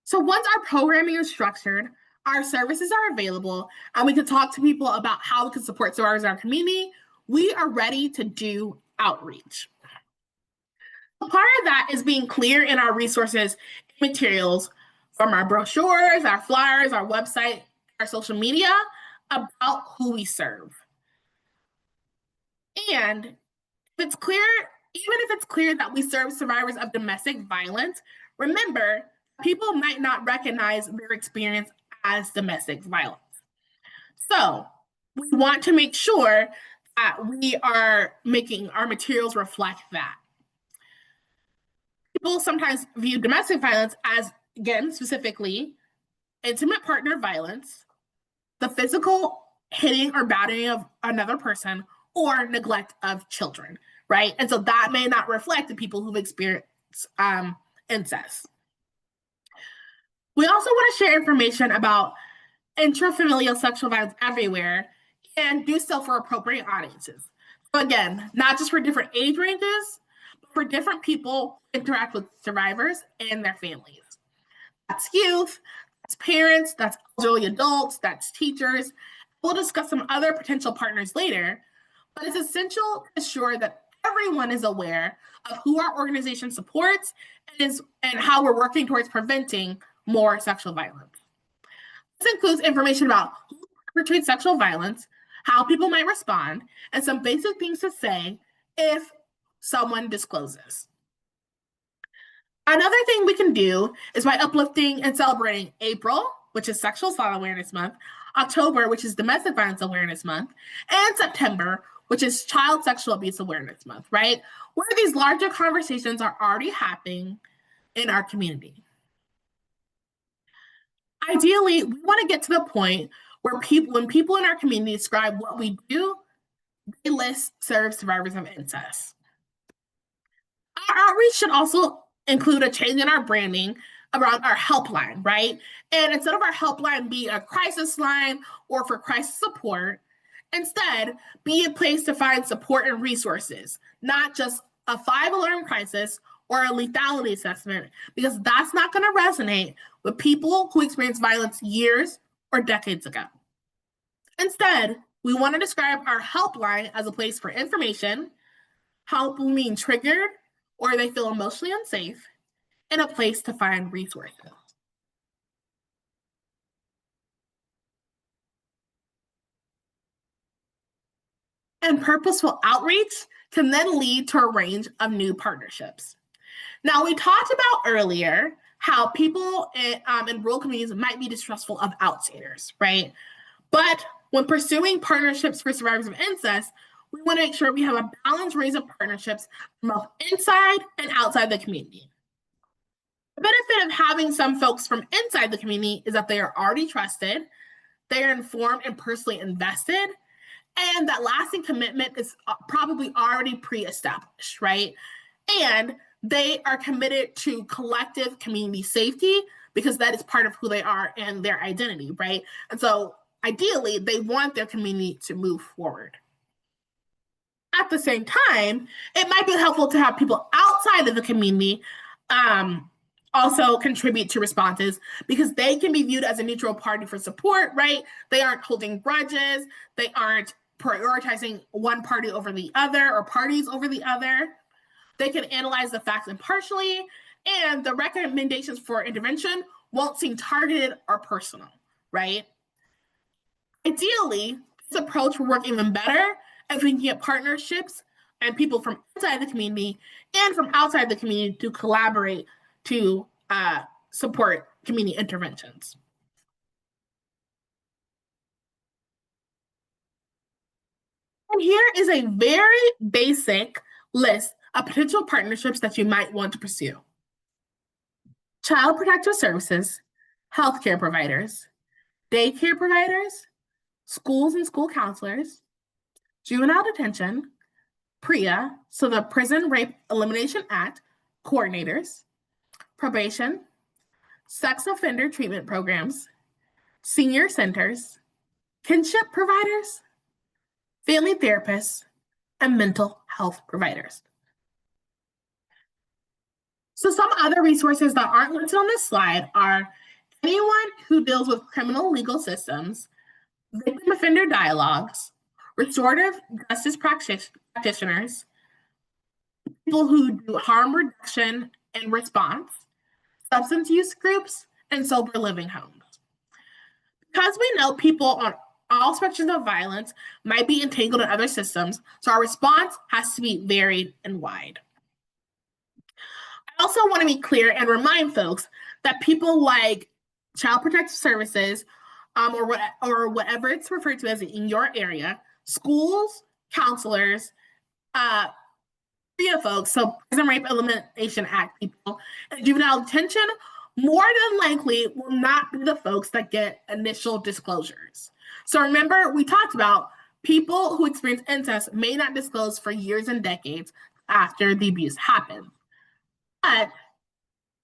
So once our programming is structured, our services are available, and we can talk to people about how we can support survivors in our community, we are ready to do outreach. Part of that is being clear in our resources and materials from our brochures, our flyers, our website, our social media about who we serve. And if it's clear, even if it's clear that we serve survivors of domestic violence, remember, people might not recognize their experience as domestic violence. So we want to make sure that we are making our materials reflect that. People sometimes view domestic violence as, again, specifically, intimate partner violence, the physical hitting or battering of another person, or neglect of children, right? And so that may not reflect the people who've experienced incest. We also want to share information about intrafamilial sexual violence everywhere and do so for appropriate audiences. Again, not just for different age ranges, but for different people who interact with survivors and their families. That's youth, that's parents, that's elderly adults, that's teachers. We'll discuss some other potential partners later, but it's essential to ensure that everyone is aware of who our organization supports and how we're working towards preventing more sexual violence. This includes information about who perpetrates sexual violence, how people might respond, and some basic things to say if someone discloses. Another thing we can do is by uplifting and celebrating April, which is Sexual Assault Awareness Month, October, which is Domestic Violence Awareness Month, and September, which is Child Sexual Abuse Awareness Month, right? Where these larger conversations are already happening in our community. Ideally, we want to get to the point where when people in our community describe what we do, they list serve survivors of incest. Our outreach should also include a change in our branding around our helpline, right? And instead of our helpline being a crisis line or for crisis support, instead be a place to find support and resources, not just a 5-alarm crisis or a lethality assessment, because that's not going to resonate with people who experienced violence years or decades ago. Instead, we want to describe our helpline as a place for information, help when being triggered or they feel emotionally unsafe, and a place to find resources. And purposeful outreach can then lead to a range of new partnerships. Now, we talked about earlier how people in rural communities might be distrustful of outsiders, right? But when pursuing partnerships for survivors of incest, we want to make sure we have a balanced range of partnerships from both inside and outside the community. The benefit of having some folks from inside the community is that they are already trusted, they are informed and personally invested, and that lasting commitment is probably already pre-established, right? And they are committed to collective community safety because that is part of who they are and their identity, right? And so ideally, they want their community to move forward. At the same time, it might be helpful to have people outside of the community also contribute to responses because they can be viewed as a neutral party for support, right? They aren't holding grudges. They aren't prioritizing one party over the other or parties over the other. They can analyze the facts impartially, and the recommendations for intervention won't seem targeted or personal, right? Ideally, this approach will work even better if we can get partnerships and people from inside the community and from outside the community to collaborate to support community interventions. And here is a very basic list of potential partnerships that you might want to pursue. Child Protective Services, healthcare providers, daycare providers, schools and school counselors, juvenile detention, PREA, so the Prison Rape Elimination Act coordinators, probation, sex offender treatment programs, senior centers, kinship providers, family therapists, and mental health providers. So some other resources that aren't listed on this slide are anyone who deals with criminal legal systems, victim offender dialogues, restorative justice practitioners, people who do harm reduction and response, substance use groups, and sober living homes. Because we know people on all spectrums of violence might be entangled in other systems, so our response has to be varied and wide. I also want to be clear and remind folks that people like Child Protective Services or whatever it's referred to as in your area, schools, counselors, PREA folks, so Prison Rape Elimination Act people, and juvenile detention more than likely will not be the folks that get initial disclosures. So remember, we talked about people who experience incest may not disclose for years and decades after the abuse happened. But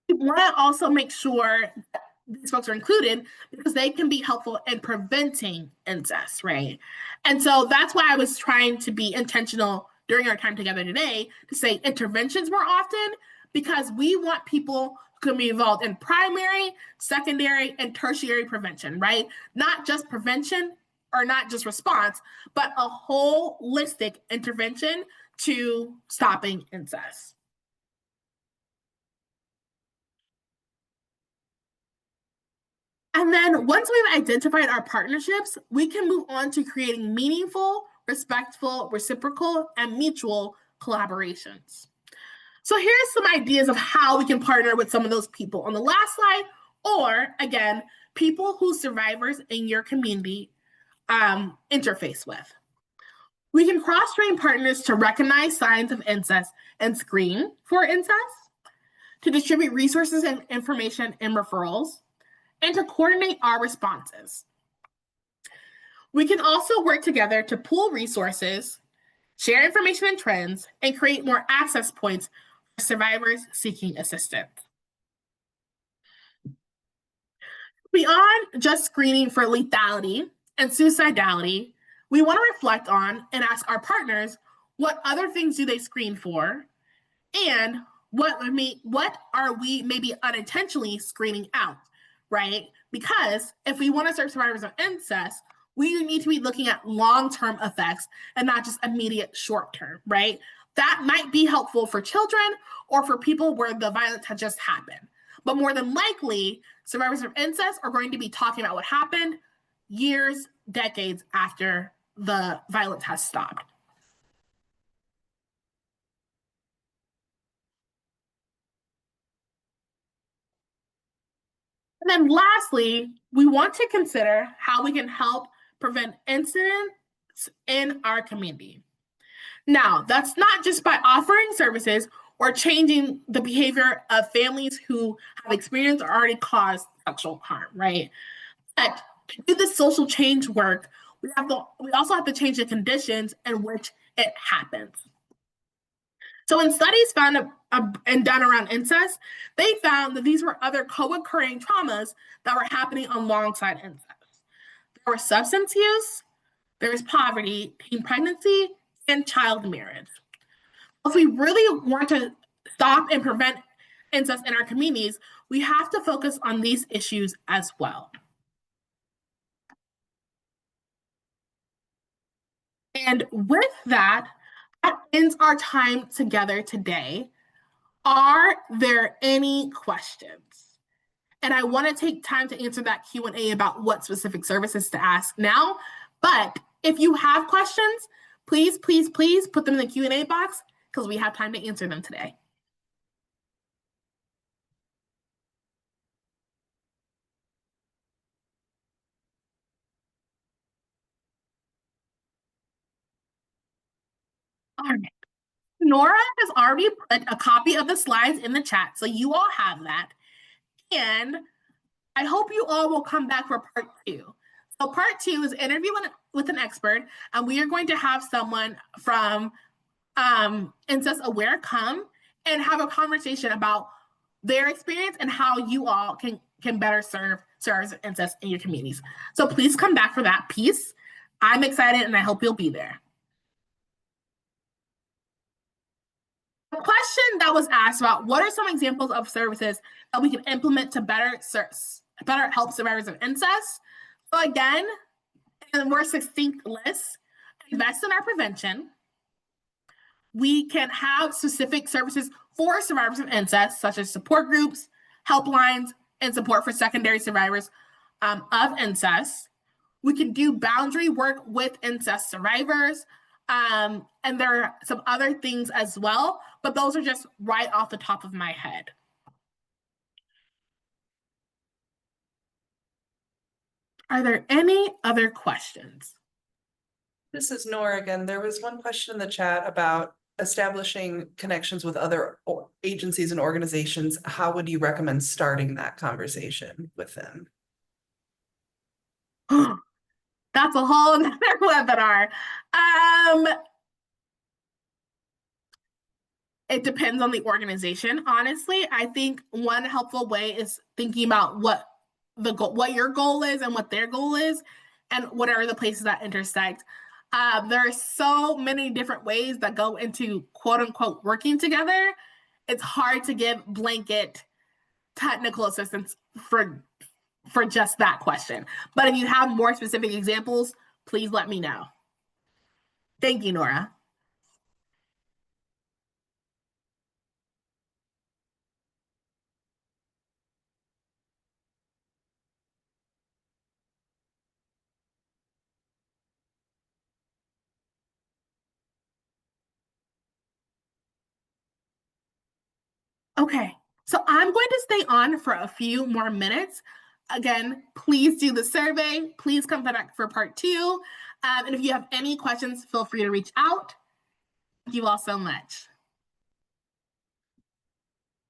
we want to also make sure that these folks are included because they can be helpful in preventing incest, right? And so that's why I was trying to be intentional during our time together today to say interventions more often, because we want people who can be involved in primary, secondary, and tertiary prevention, right? Not just prevention or not just response, but a holistic intervention to stopping incest. And then once we've identified our partnerships, we can move on to creating meaningful, respectful, reciprocal, and mutual collaborations. So here's some ideas of how we can partner with some of those people on the last slide, or again, people who survivors in your community interface with. We can cross-train partners to recognize signs of incest and screen for incest, to distribute resources and information and referrals, and to coordinate our responses. We can also work together to pool resources, share information and trends, and create more access points for survivors seeking assistance. Beyond just screening for lethality and suicidality, we want to reflect on and ask our partners, what other things do they screen for? And what are we maybe unintentionally screening out, right? Because if we want to serve survivors of incest, we need to be looking at long-term effects and not just immediate short-term, right? That might be helpful for children or for people where the violence had just happened. But more than likely, survivors of incest are going to be talking about what happened years, decades after the violence has stopped. And then lastly, we want to consider how we can help prevent incidents in our community. Now, that's not just by offering services or changing the behavior of families who have experienced or already caused sexual harm, right? But to do this social change work, we also have to change the conditions in which it happens. So in studies found and done around incest, they found that these were other co-occurring traumas that were happening alongside incest. There was substance use, there was poverty, teen pregnancy, and child marriage. If we really want to stop and prevent incest in our communities, we have to focus on these issues as well. And with that ends our time together today. Are there any questions? And I want to take time to answer that Q&A about what specific services to ask now. But if you have questions, please, please, please put them in the Q&A box because we have time to answer them today. All right. Nora has already put a copy of the slides in the chat, so you all have that. And I hope you all will come back for part 2. So part 2 is interview with an expert, and we are going to have someone from Incest Aware come and have a conversation about their experience and how you all can better serve incest in your communities. So please come back for that piece. I'm excited, and I hope you'll be there. The question that was asked about what are some examples of services that we can implement to better help survivors of incest? So again, in a more succinct list, invest in our prevention. We can have specific services for survivors of incest, such as support groups, helplines, and support for secondary survivors of incest. We can do boundary work with incest survivors. And there are some other things as well, but those are just right off the top of my head. Are there any other questions? This is Nora again. There was one question in the chat about establishing connections with other agencies and organizations. How would you recommend starting that conversation with them? That's a whole other webinar. It depends on the organization, honestly. I think one helpful way is thinking about what the goal, what your goal is and what their goal is, and what are the places that intersect. There are so many different ways that go into quote unquote working together. It's hard to give blanket technical assistance for just that question. But if you have more specific examples, please let me know. Thank you, Nora. Okay, so I'm going to stay on for a few more minutes. Again, please do the survey. Please come back for part 2. And if you have any questions, feel free to reach out. Thank you all so much.